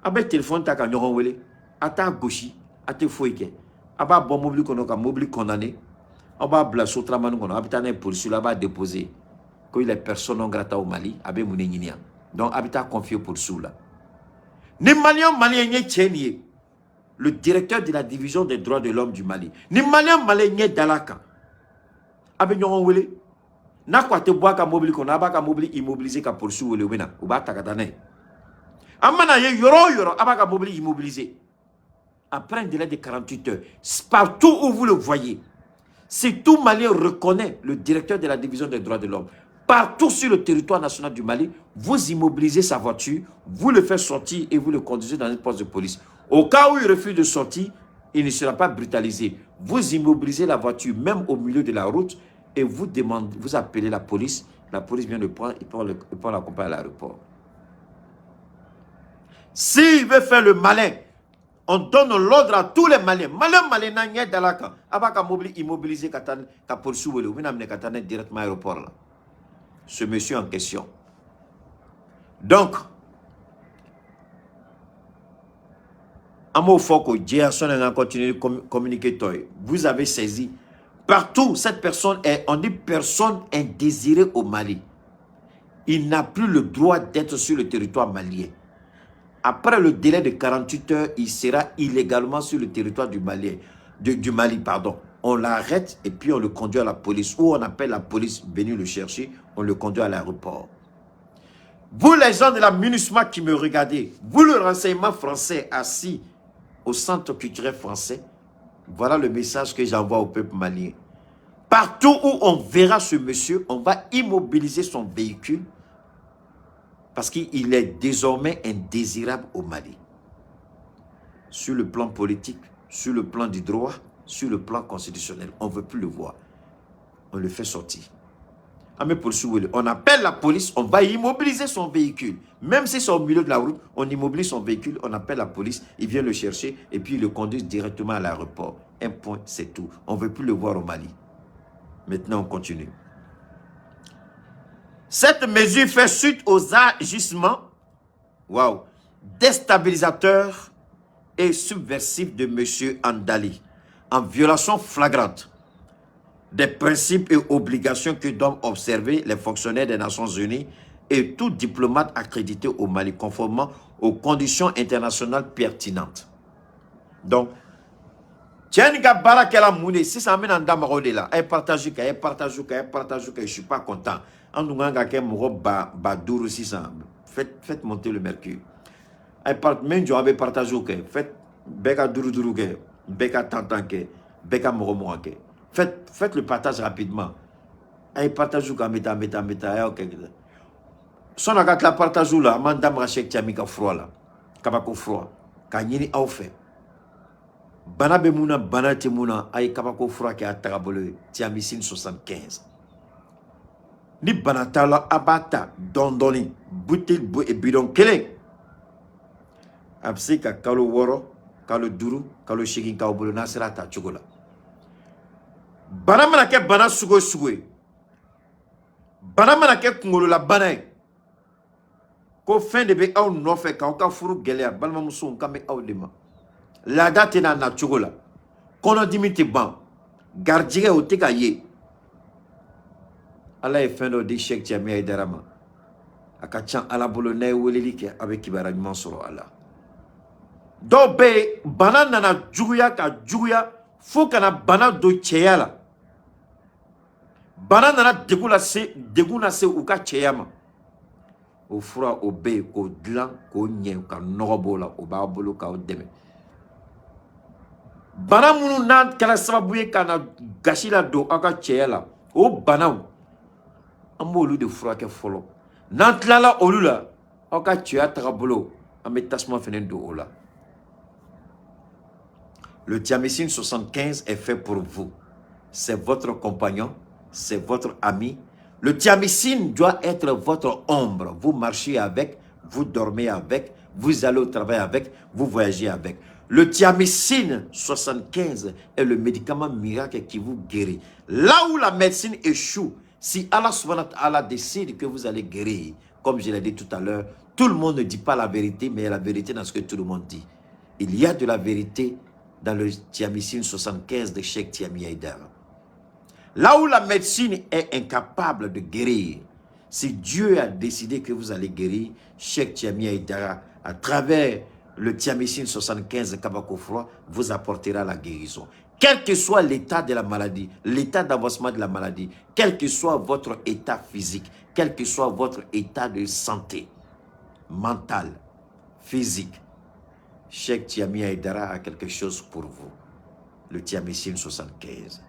Abe téléphone ta ka nyoron wele. Ata gauchi. Ate foike. Aba bon mobile kono ka mobile condamné. Aba bla sotraman kono. Abitane police là ba déposer. Quand il est personne non grata au Mali. Abe mouné nyinia. Donc habita confié pour sous là. Ni malien nye tchenie. Le directeur de la division des droits de l'homme du Mali. Ni malien nye dalaka. Abe nyoron wele. Na kwa te bois ka mobile qu'on a ba ka mobile immobilisé ka poursuivre le wena ou ba takatane amana ye yoro aba ka mobile immobilisé après un délai de 48 heures partout où vous le voyez. Si tout Malien reconnaît le directeur de la division des droits de l'homme partout sur le territoire national du Mali, vous immobilisez sa voiture, vous le faites sortir et vous le conduisez dans un poste de police. Au cas où il refuse de sortir, il ne sera pas brutalisé. Vous immobilisez la voiture même au milieu de la route. Et vous demandez, vous appelez la police vient le prendre, il prend l'accompagner à l'aéroport. S'il veut faire le malin, on donne l'ordre à tous les Maliens. Malin, n'a dalaka. Abaka mobile immobilisé katane, ka poursuivre le, venamne katane directement à l'aéroport là. Ce monsieur en question. Donc, Amo Foko, Jason a continué de communiquer. Vous avez saisi. Partout, cette personne est, on dit personne indésirée au Mali. Il n'a plus le droit d'être sur le territoire malien. Après le délai de 48 heures, il sera illégalement sur le territoire du Mali. On l'arrête et puis on le conduit à la police. Ou on appelle la police venir le chercher, on le conduit à l'aéroport. Vous les gens de la MINUSMA qui me regardez, vous le renseignement français assis au centre culturel français, voilà le message que j'envoie au peuple malien. Partout où on verra ce monsieur, on va immobiliser son véhicule parce qu'il est désormais indésirable au Mali. Sur le plan politique, sur le plan du droit, sur le plan constitutionnel, on ne veut plus le voir. On le fait sortir. On appelle la police, on va immobiliser son véhicule. Même si c'est au milieu de la route, on immobilise son véhicule, on appelle la police, il vient le chercher et puis il le conduit directement à l'aéroport. Un point, c'est tout. On ne veut plus le voir au Mali. Maintenant, on continue. Cette mesure fait suite aux agissements déstabilisateurs et subversifs de M. Andali, en violation flagrante des principes et obligations que doivent observer les fonctionnaires des Nations Unies et tout diplomate accrédité au Mali, conformément aux conditions internationales pertinentes. Donc, tiens, si ça mène en damaro de là, elle partage, je suis pas content. En nous faites monter le mercure. Elle part même je vais partager, faites beka duru beka tantanke, beka moromoake. Faites le partage rapidement. Elle partage meta. Son agat la partage là, mandam rachek tiamika froid là. Kabako froid. Kanyini au fait. Bana bemuna bana temuna ay kabako froid ki atarabole tiamisine 75. Ni banatala abata dondoni butil bu e bidon kele. Absika kalo woro, kalo duru, kalo shikin ka obolo nasirata chogola. Bana manake bana sugo. Bana manake kungolo la bana. ko fɛn de bɛ aw nɔfɛ k'aw ka furu gɛlɛya balimamuso kan bɛ aw de ma laada tɛna na cogo la kɔnɔdimi tɛ ban garijɛgɛ o tɛ ka ye ala ye fɛn dɔ di Cheikh Thiami Aidara ma a ka ca ala bolo n'a ye weleli kɛ a bɛ kibaruya ɲuman sɔrɔ a la dɔw bɛ yen bana nana juguya ka juguya fo kana bana don cɛya la bana nana degun lase u ka cɛya ma o fura o bɛ yen k'o dilan k'o ɲɛ ka nɔgɔ b'o la o b'a bolo k'aw dɛmɛ bana minnu n'a kɛra sababu ye ka na gasi la don aw ka cɛya la o banaw an b'olu de furakɛ fɔlɔ n'an tilala olu la aw ka cɛya tagabolo an bɛ tasuma fana don o la le Thiamicine 75 est fait pour vous c'est votre compagnon c'est votre ami le Thiamicine doit être votre ombre vous marchez avec vous dormez avec vous allez au travail avec vous voyagez avec le Thiamicine 75 est le médicament miracle qui vous guérit. Là où la médecine échoue, si Allah subhanahu wa ta'ala décide que vous allez guérir, comme je l'ai dit tout à l'heure, tout le monde ne dit pas la vérité, mais il y a la vérité dans ce que tout le monde dit. Il y a de la vérité dans le Thiamicine 75 de Cheikh Thiami Aidara. Là où la médecine est incapable de guérir, si Dieu a décidé que vous allez guérir, Cheikh Thiami Aidara, à travers le Thiamicine 75 de Kabakofroid vous apportera la guérison. Quel que soit l'état de la maladie, l'état d'avancement de la maladie, quel que soit votre état physique, quel que soit votre état de santé, mental, physique, Cheikh Thiami Aidara a quelque chose pour vous. Le Thiamicine 75.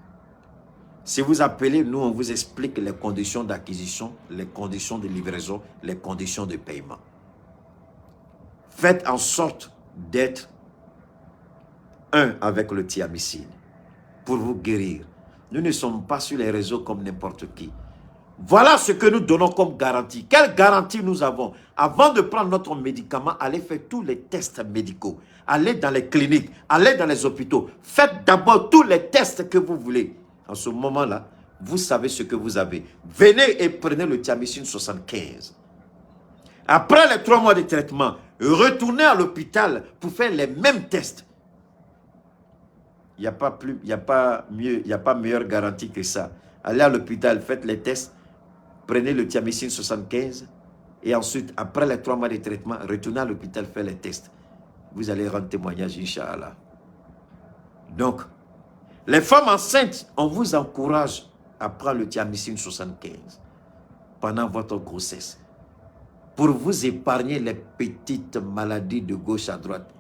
Si vous appelez, nous on vous explique les conditions d'acquisition, les conditions de livraison, les conditions de paiement. Faites en sorte d'être un avec le Thiamicine pour vous guérir. Nous ne sommes pas sur les réseaux comme n'importe qui. Voilà ce que nous donnons comme garantie. Quelle garantie nous avons? Avant de prendre notre médicament, allez faire tous les tests médicaux. Allez dans les cliniques, allez dans les hôpitaux. Faites d'abord tous les tests que vous voulez. En ce moment-là, vous savez ce que vous avez. Venez et prenez le Thiamicine 75. Après les 3 mois de traitement, retournez à l'hôpital pour faire les mêmes tests. Il n'y a pas meilleure garantie que ça. Allez à l'hôpital, faites les tests, prenez le Thiamicine 75 et ensuite, après les 3 mois de traitement, retournez à l'hôpital, faites les tests. Vous allez rendre témoignage, Inch'Allah. Donc, les femmes enceintes, on vous encourage à prendre le Thiamicine 75 pendant votre grossesse, pour vous épargner les petites maladies de gauche à droite,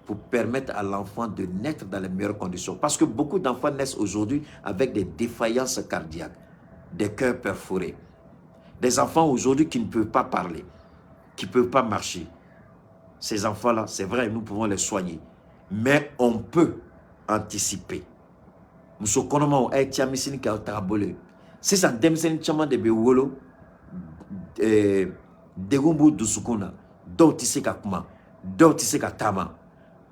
pour permettre à l'enfant de naître dans les meilleures conditions. Parce que beaucoup d'enfants naissent aujourd'hui avec des défaillances cardiaques, des cœurs perforés. Des enfants aujourd'hui qui ne peuvent pas parler, qui ne peuvent pas marcher. Ces enfants-là, c'est vrai, nous pouvons les soigner. Mais on peut anticiper. Muso konomo ay Thiamicine ka tabole. C'est ça demsen chama de bewolo degumbu dusukuna. Do tiseka kuma, do tiseka tama.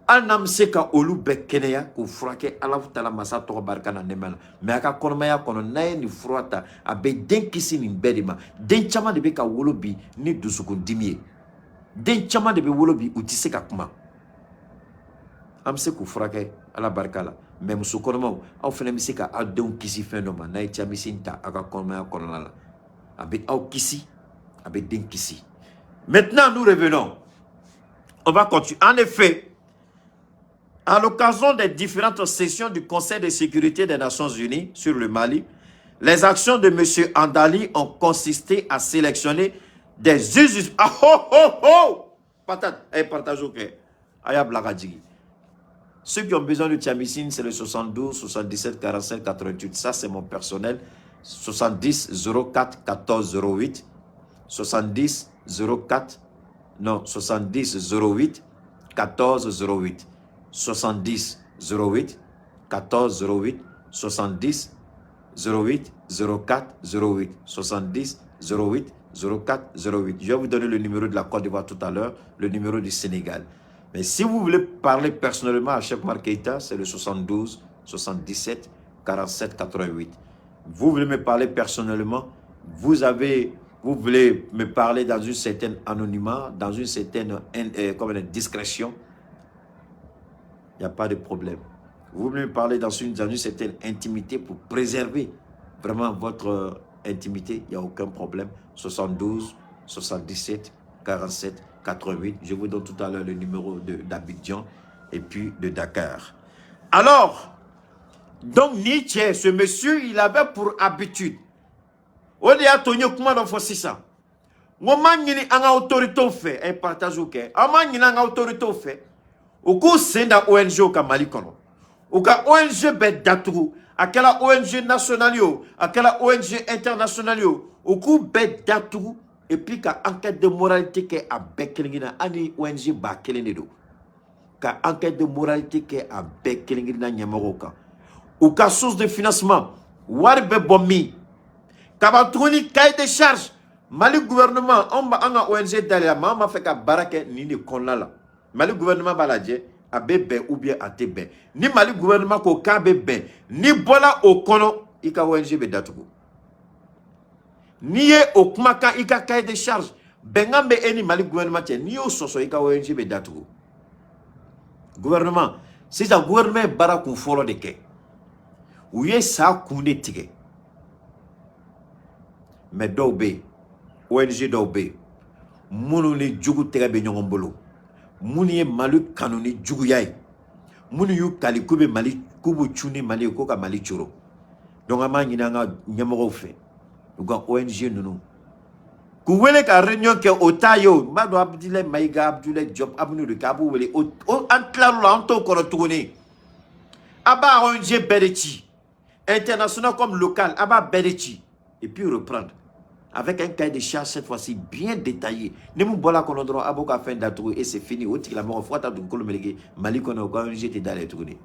Anam seka olu be keneya ko frake ala tala masa to barkana nemala. Mais aka konomaya kono nay ni frota abe den kisi ni bedima. Den chama de be ka wolo bi ni dusukun dimie. Den chama de be wolo bi utiseka kuma. Am se ko frake ala barkala. Mais muso kɔnɔmaw aw fana bɛ se ka aw denw kisi fɛn dɔ ma n'a ye Thiamicine ta aw ka kɔnɔmaya kɔnɔna la a bɛ aw kisi a bɛ den kisi. Maintenant nous revenons, on va continuer. En effet, à l'occasion des différentes sessions du Conseil de sécurité des Nations Unies sur le Mali, les actions de M. Andali ont consisté à sélectionner des usagers. Ah oh oh oh, patate, partage au cœur, aya blagadjigi. Ceux qui ont besoin de Thiamicine, c'est le 72, 77, 45, 88. Ça, c'est mon personnel. 70 04 14 08. 70 04. Non, 70 08 14 08. 70 08 14 08. 70 08 04 08. 70 08 04 08. Je vais vous donner le numéro de la Côte d'Ivoire tout à l'heure, le numéro du Sénégal. Mais si vous voulez parler personnellement à Cheikh Oumar Keïta, c'est le 72 77 47 88. Vous voulez me parler personnellement, vous avez vous voulez me parler dans une certaine anonymat, dans une certaine discrétion, il n'y a pas de problème. Vous voulez me parler dans une certaine intimité pour préserver vraiment votre intimité, il n'y a aucun problème. 72, 77, 47, 88. Je vous donne tout à l'heure le numéro d'Abidjan et puis de Dakar. Alors, donc Nietzsche, ce monsieur, il avait pour habitude. On dit à Tony, comment on fait ça? On m'a dit une autorité fait, un partage au quai. On m'a dit une autorité fait. Au coup, c'est dans ONG au Mali kono. Au cas ONG bet datou, à quelle ONG nationale yo, à quelle ONG internationale yo, au coup bet datou et puis qu'à enquête de moralité qui a bekelingina ani ONG ba kelenido. Qu'à enquête de moralité qui a bekelingina nyamaroka. Au cas source de financement, warbe bomi. Kabatrouni cahier de charge. Mali gouvernement, on a ONG d'aller, ma fait qu'à barake ni de konla. Mali gouvernement baladje, a bébé ou bien a tébé. Ni Mali gouvernement ko ka bébé, ni bola au kono, ika ONG be datugo. Ni ye au kumaka ika cahier de charge. Bengambe eni Mali gouvernement tient, ni au soso ika ONG be datugo. Gouvernement, c'est ça gouvernement barakun folo de ke. Ou ye sa koune tige. Mais d'obé, ONG d'obé, mounou ni djougou tega be nyongon bolo. Mouni ye Mali kanoni djougou yaye. Mouni yu kali koube Mali, kubu tchouni Mali koka Mali tchoro. Donc ama nyina nga nyamoro fe. Ouga ONG nounou. Kouwele ka réunion ke otayo, Mado Abdoulaye Maïga, Abdoulaye Diop, Abnou de Kabou, wele, antlalou la anto koro tourné. Aba ONG Berechi, international comme local, Aba Berechi. Et puis reprendre. Avec un cahier de charge cette fois-ci bien détaillé. Ne mou bola kono dron aboka fin d'atou et c'est fini. Oti la mort fouata du kolo melege Mali kono ko j'étais dans les tournées.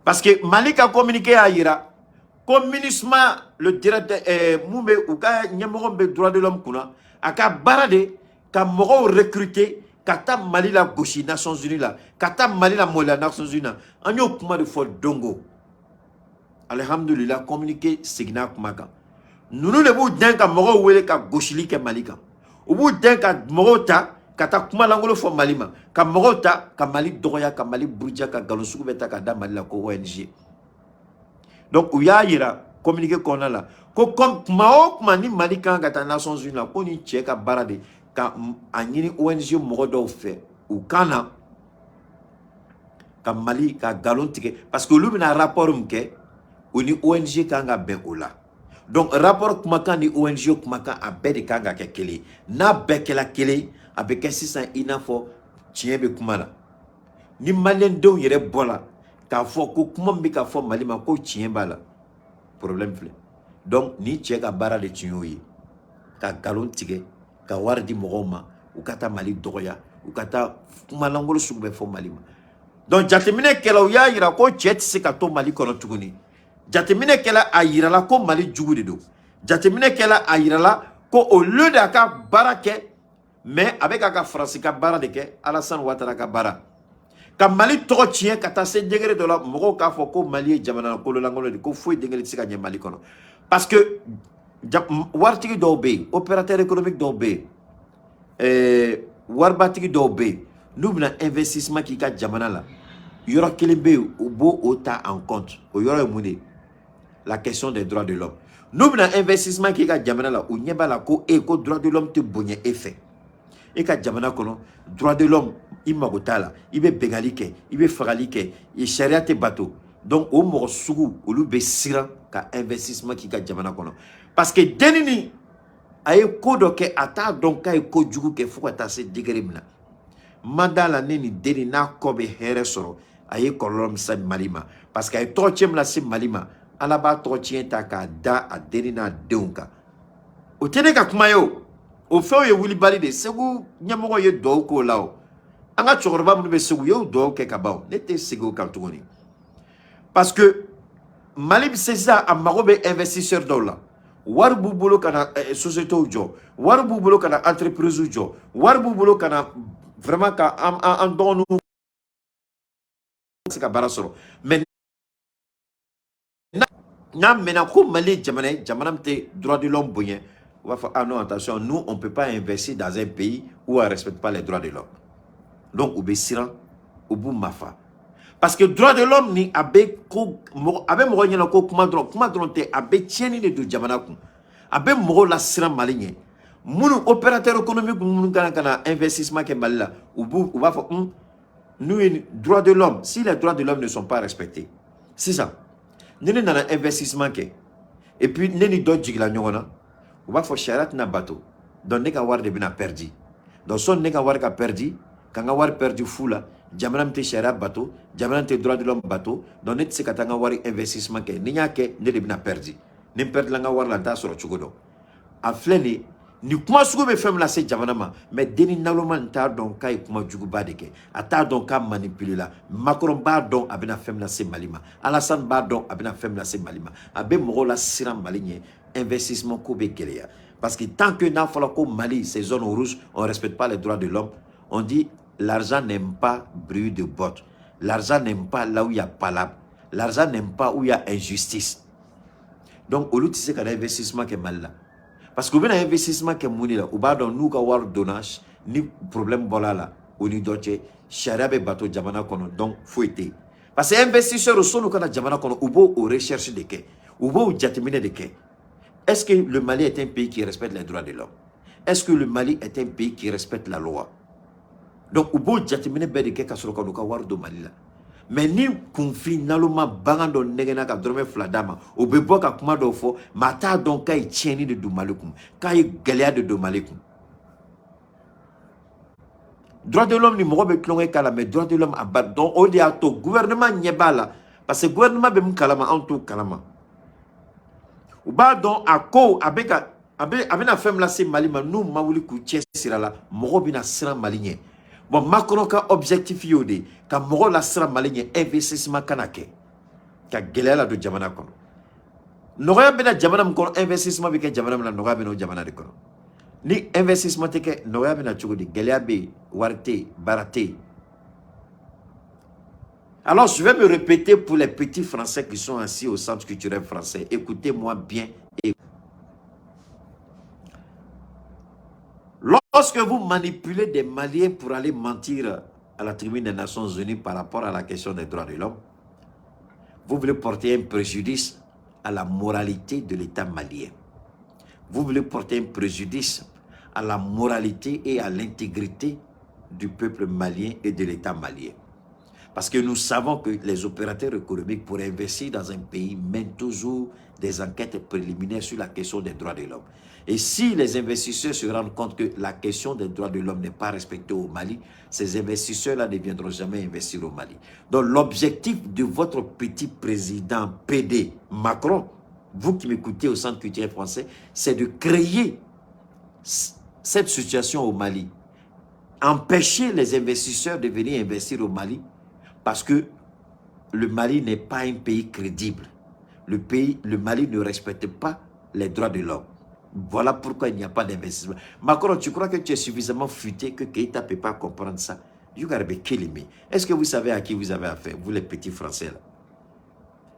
Parce que Mali a communiqué à Ira. Communisme le directeur Moumbe ou ka nyamoro be droit de l'homme kuna aka barade ka moro recruter kata Mali la gauche Nations Unies là kata Mali la mola Nations Unies anyo kuma de fol dongo. Alhamdulillah communiqué signa kumaka. Nous ne pouvons pas moro wele ka goshili ke malika. Ubu denka morota kata kuma langolo fo malima. Ka morota ka mali doya ka mali burja ka galosuku beta ka da malila ko ONG. Donc uya yira communiquer qu'on a là. Ko comme mao mani malika kata Nations Unies là ko ni cheka barade ka anyini ONG moro do fait ou kana ka mali ka galon tike parce que lui na rapport mke oni ONG kanga ben ola. Donc, rapport Kumaka ni ONG Kumaka a bête kanga kekele. Na bekela kele, a beke 600 inafo, tienbe kumala. Ni malien do yere bola, ka fo ko kumambi ka fo malima ko tienba la. Problème flé. Donc, ni tcheka bara de tienyoyi. Ka galon tige, ka wardi mogoma, ou kata mali doya, ou kata kumalangolo sugbe fo malima. Donc, jatemine kela uya yira ko jet se ka to mali kono tuguni. Jatemine kela a yirala ko Mali djougou de do. Jatemine kela a yirala ko au lieu de ka barake, mais avec aka français ka bara de ke, Alassane Ouattara ka bara. Ka Mali toko tien kata se degré de la moko ka fo ko Mali jamana ko langolo de ko foi degré tsika nye Mali kono. Parce que wartigi dobe, opérateur économique dobe, warbatigi dobe, nous bina investissement qui ka jamana la. Yoro kelebe ou bo ota en compte, o yoro mune. La question des droits de l'homme. Nous avons un investissement qui est jamana la ou nyeba la ko e ko droit de l'homme te bonye effet. Et ka jamana kono droit de l'homme il magotala, il be bengalike, il be faralike, il sharia te bateau. Donc au mo sugu ou lu be sira ka investissement qui est jamana kono. Parce que denini ay ko do ke ata donc kay ko jugu ke fuka ta se digerimna. Mandala neni deni na ko be here soro ay ko lom sa malima parce que ay to chem la se malima. Alaba tocien ta ka da a derina deunka. O tene ka kuma yo. O fe ye wuli bali de segu nyamoko ye do ko lao. Anga chorba mu be segu yo do ke kabaw. Ne te segu ka tugoni. Parce que Mali c'est ça a marobe investisseur dola. War bu bolo kana société jo. War bu bolo kana entreprise jo. War bu bolo kana vraiment ka en don nous c'est ka barasoro. Mais na mena ko Mali jamana te droit de l'homme bonyen on va faire, ah non, attention, nous, on ne peut pas investir dans un pays où on ne respecte pas les droits de l'homme. Donc, au Bessiran, au bout Mafa. Parce que droit de l'homme ni abe mo nyana ko kuma dron te abe tieni de du jamana kun abe mo la sira malinye munu opérateur économique munu kana investissement ke malila ou va fa nous droit de l'homme si les droits de l'homme ne sont pas respectés c'est ça nene na investissement ke et puis neni do jigla nyona ou va fa charat na bateau donc ne ka war de bina perdu donc son ne ka war ka perdu quand on a perdu fou jamana mte shara bateau jamana mte droit de l'homme bateau donc net se katanga wari investissement ke ni nyake ne de bina perdu ni perdre la nga war la ta soro chugodo a fleni ni kuma sugo be fem la se jamana ma mais deni naloma nta don kay kuma jugu bade ke ata don ka manipuler la Macron ba don abina fem la se malima Alassane ba don abina fem la se malima abe mo la siram malinye investissement ko be geleya parce que tant que na fala ko Mali ces zones rouges on respecte pas les droits de l'homme on dit l'argent n'aime pas bruit de bottes. L'argent n'aime pas là où il y a palabre. L'argent n'aime pas où il y a injustice. Donc, au lieu de ce qu'il y a un investissement qui est mal là. Parce que un investissement qui est mouni là, ou bien nous avons donnage, ni problème voilà là, ou ni d'autres, charabe bateau jamana kono, donc faut être. Parce que investisseur au son au jamana kono, ou beau aux recherches de quai, ou beau au jatimine de quai. Est-ce que le Mali est un pays qui respecte les droits de l'homme? Est-ce que le Mali est un pays qui respecte la loi? Donc, ubo jatimine bedi ke kasoro ka nuka war do Mali la. Mais ni conflit naloma bangando negena ka drome fladama, ube boka kuma do fo, mata don kay tieni de do Malikum, kay galia de do Malikum. Droit de l'homme ni mo be klonge kala mais droit de l'homme abad donc o dia to gouvernement nyebala parce que gouvernement be mkalama en tout kalama. Uba don ako abeka abena fem la se Mali ma nous mawuli ku tiesirala mo bina sira malinye. Bon, Macron ka objectif yode, ka moro la sera malinye investissement kanake, ka gelela do jamana kono. Noya bena jamana mkono investissement bike jamana mna noya bena jamana de kono. Ni investissement teke noya bena chugodi gelela be warte barate. Alors je vais me répéter pour les petits Français qui sont assis au centre culturel français. Écoutez-moi bien. Lorsque vous manipulez des Maliens pour aller mentir à la tribune des Nations Unies par rapport à la question des droits de l'homme, vous voulez porter un préjudice à la moralité de l'État malien. Vous voulez porter un préjudice à la moralité et à l'intégrité du peuple malien et de l'État malien. Parce que nous savons que les opérateurs économiques pour investir dans un pays mènent toujours des enquêtes préliminaires sur la question des droits de l'homme. Et si les investisseurs se rendent compte que la question des droits de l'homme n'est pas respectée au Mali, ces investisseurs-là ne viendront jamais investir au Mali. Donc l'objectif de votre petit président PD Macron, vous qui m'écoutez au Centre culturel français, c'est de créer cette situation au Mali. Empêcher les investisseurs de venir investir au Mali parce que le Mali n'est pas un pays crédible. Le Mali ne respecte pas les droits de l'homme. Voilà pourquoi il n'y a pas d'investissement. Macron, tu crois que tu es suffisamment futé que Keïta ne peut pas comprendre ça? You gotta be kidding me. Est-ce que vous savez à qui vous avez affaire, vous les petits Français là?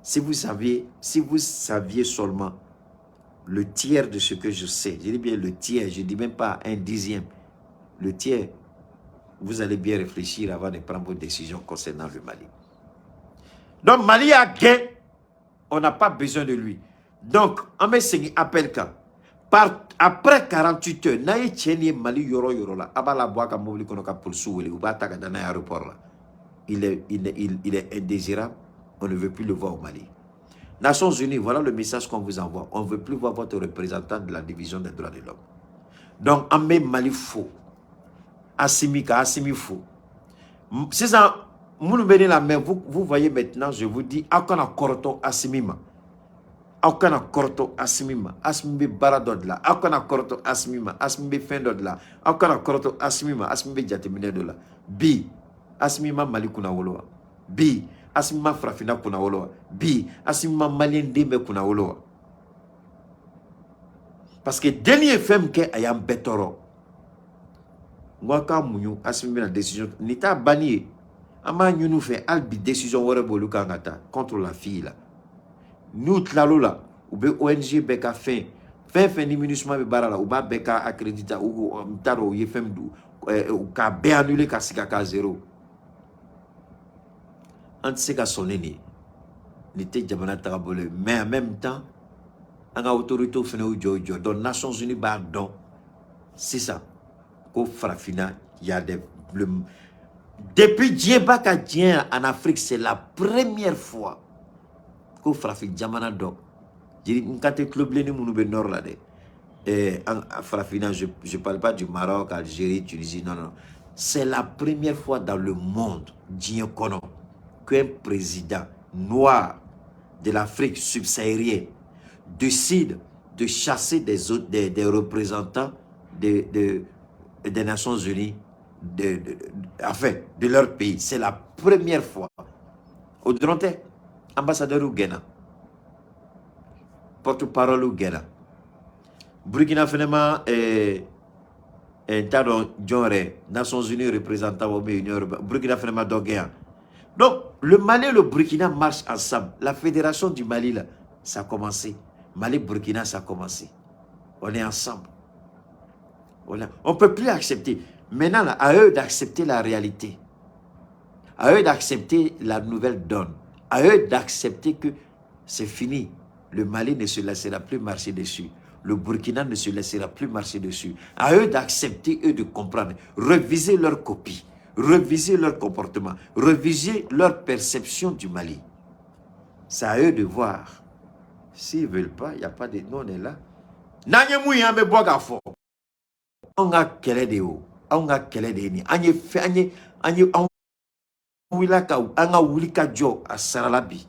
Si vous saviez seulement le tiers de ce que je sais, je dis bien le tiers, je ne dis même pas un dixième, le tiers, vous allez bien réfléchir avant de prendre vos décisions concernant le Mali. Donc Mali a gain, on n'a pas besoin de lui. Donc, on me signe appel quand après 48 heures, na ye tieni Mali yoro la, abala boaka mobili kono ka pour souwele, ou ba taka dans l'aéroport là. Il est indésirable, on ne veut plus le voir au Mali. Nations Unies, voilà le message qu'on vous envoie. On ne veut plus voir votre représentant de la division des droits de l'homme. Donc, on met Mali faux. Assimi faux. C'est ça, vous voyez maintenant, je vous dis, akana korto asimima. Akana korto asimima. Asmimbe baradodla. Akana korto asimima. Asmimbe fendodla. Akana korto asimima. Asmimbe jatemine dola. Bi. Asimima Mali kuna wolowa. Bi. Asimima frafina kuna wolowa. Bi. Asimima malien dembe kuna wolowa. Parce que dernier femme que ayam betoro. Mwaka munyu asimima la décision. Nita bani. Ama nous fait albi décision wore bolu kangata contre la fille là. Nous tlalo là ou be ONG beka fin Fais diminution de barala ou ba beka accrédita ou taro yefem du ou ka be annuler ka sika ka zéro. Ant se ka sonné n'était jamana tarabole mais en même temps en autorité au fene ou jojo dans Nations Unies ba don c'est ça ko farafina il y a des depuis Djeba ka Dien en Afrique c'est la première fois ko farafina jamana do jiri nkate club leni munu be nord là de farafina je parle pas du Maroc, Algérie, Tunisie, non. C'est la première fois dans le monde, Dien Kono, qu'un président noir de l'Afrique subsaharienne décide de chasser des représentants des Nations Unies, de leur pays. C'est la première fois. Au Dronte, ambassadeur au Ghana, porte-parole au Ghana. Burkina Faso Nations Unies représentant au Burkina Faso. Donc, le Mali et le Burkina marchent ensemble. La fédération du Mali, là, ça a commencé. Mali-Burkina, ça a commencé. On est ensemble. On ne peut plus accepter. Maintenant, là, à eux d'accepter la réalité. À eux d'accepter la nouvelle donne. À eux d'accepter que c'est fini. Le Mali ne se laissera plus marcher dessus. Le Burkina ne se laissera plus marcher dessus. À eux d'accepter, eux de comprendre. Reviser leur copie. Reviser leur comportement. Reviser leur perception du Mali. C'est à eux de voir. S'ils ne veulent pas, il n'y a pas de... Nous, on est là. On a quel de haut. On a quel de ni. On a fait... On a wulika jo a Saralabi.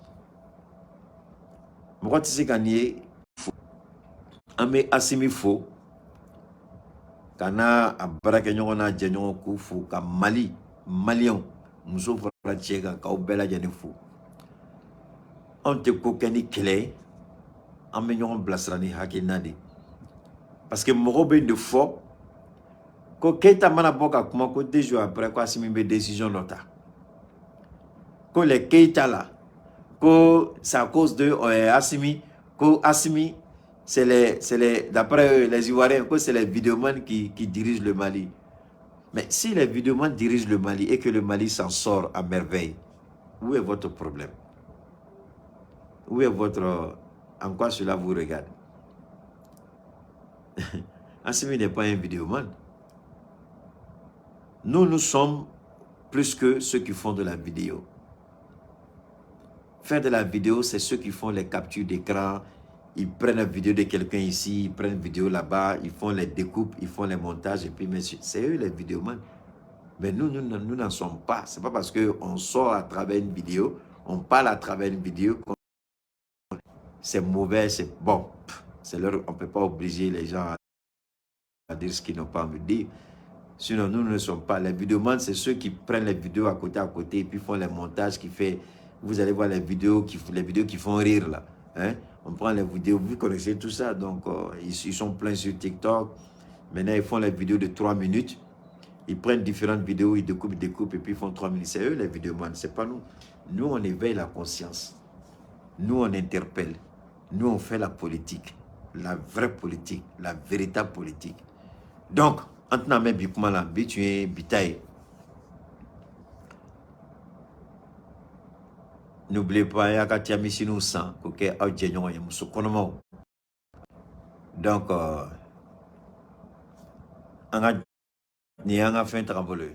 Moi, tu sais qu'on est fou. On met Assimi faux. Kana a barakenyo na janyo ku fou ka Malion. Muso fara chega ka obela jane fou. On te kokani kele. On met yon blasrani hakinadi. Parce que moro ben de faux. Ko Keita mana boka kuma ko 2 jours après ko Assimi be décision nota. Que les Keita là, que c'est à cause de Assimi, que Assimi, d'après les Ivoiriens, que c'est les vidéomans qui dirigent le Mali. Mais si les vidéomans dirigent le Mali et que le Mali s'en sort à merveille, où est votre problème? Où est votre... En quoi cela vous regarde? Assimi n'est pas un vidéoman. Nous sommes plus que ceux qui font de la vidéo. Faire de la vidéo, c'est ceux qui font les captures d'écran. Ils prennent la vidéo de quelqu'un ici, ils prennent une vidéo là-bas, ils font les découpes, ils font les montages, et puis c'est eux les vidéomans. Mais nous n'en sommes pas. Ce n'est pas parce qu'on sort à travers une vidéo, on parle à travers une vidéo, c'est mauvais, c'est bon. On ne peut pas obliger les gens à dire ce qu'ils n'ont pas envie de dire. Sinon, nous ne sommes pas. Les vidéomans, c'est ceux qui prennent les vidéos à côté, et puis font les montages qui fait... Vous allez voir les vidéos qui font rire là. Hein? On prend les vidéos, vous connaissez tout ça. Donc, ils sont pleins sur TikTok. Maintenant, ils font les vidéos de 3 minutes. Ils prennent différentes vidéos, ils découpent, et puis ils font 3 minutes. C'est eux les vidéomans, c'est pas nous. Nous, on éveille la conscience. Nous, on interpelle. Nous, on fait la politique. La vraie politique. La véritable politique. Donc, maintenant, même Bikoumala, Bitué, Bitaï. N'oubliez pas, il y a Katia Missino sang, que Audjenyon et Moussou Konomo. Donc, on a fait un travail.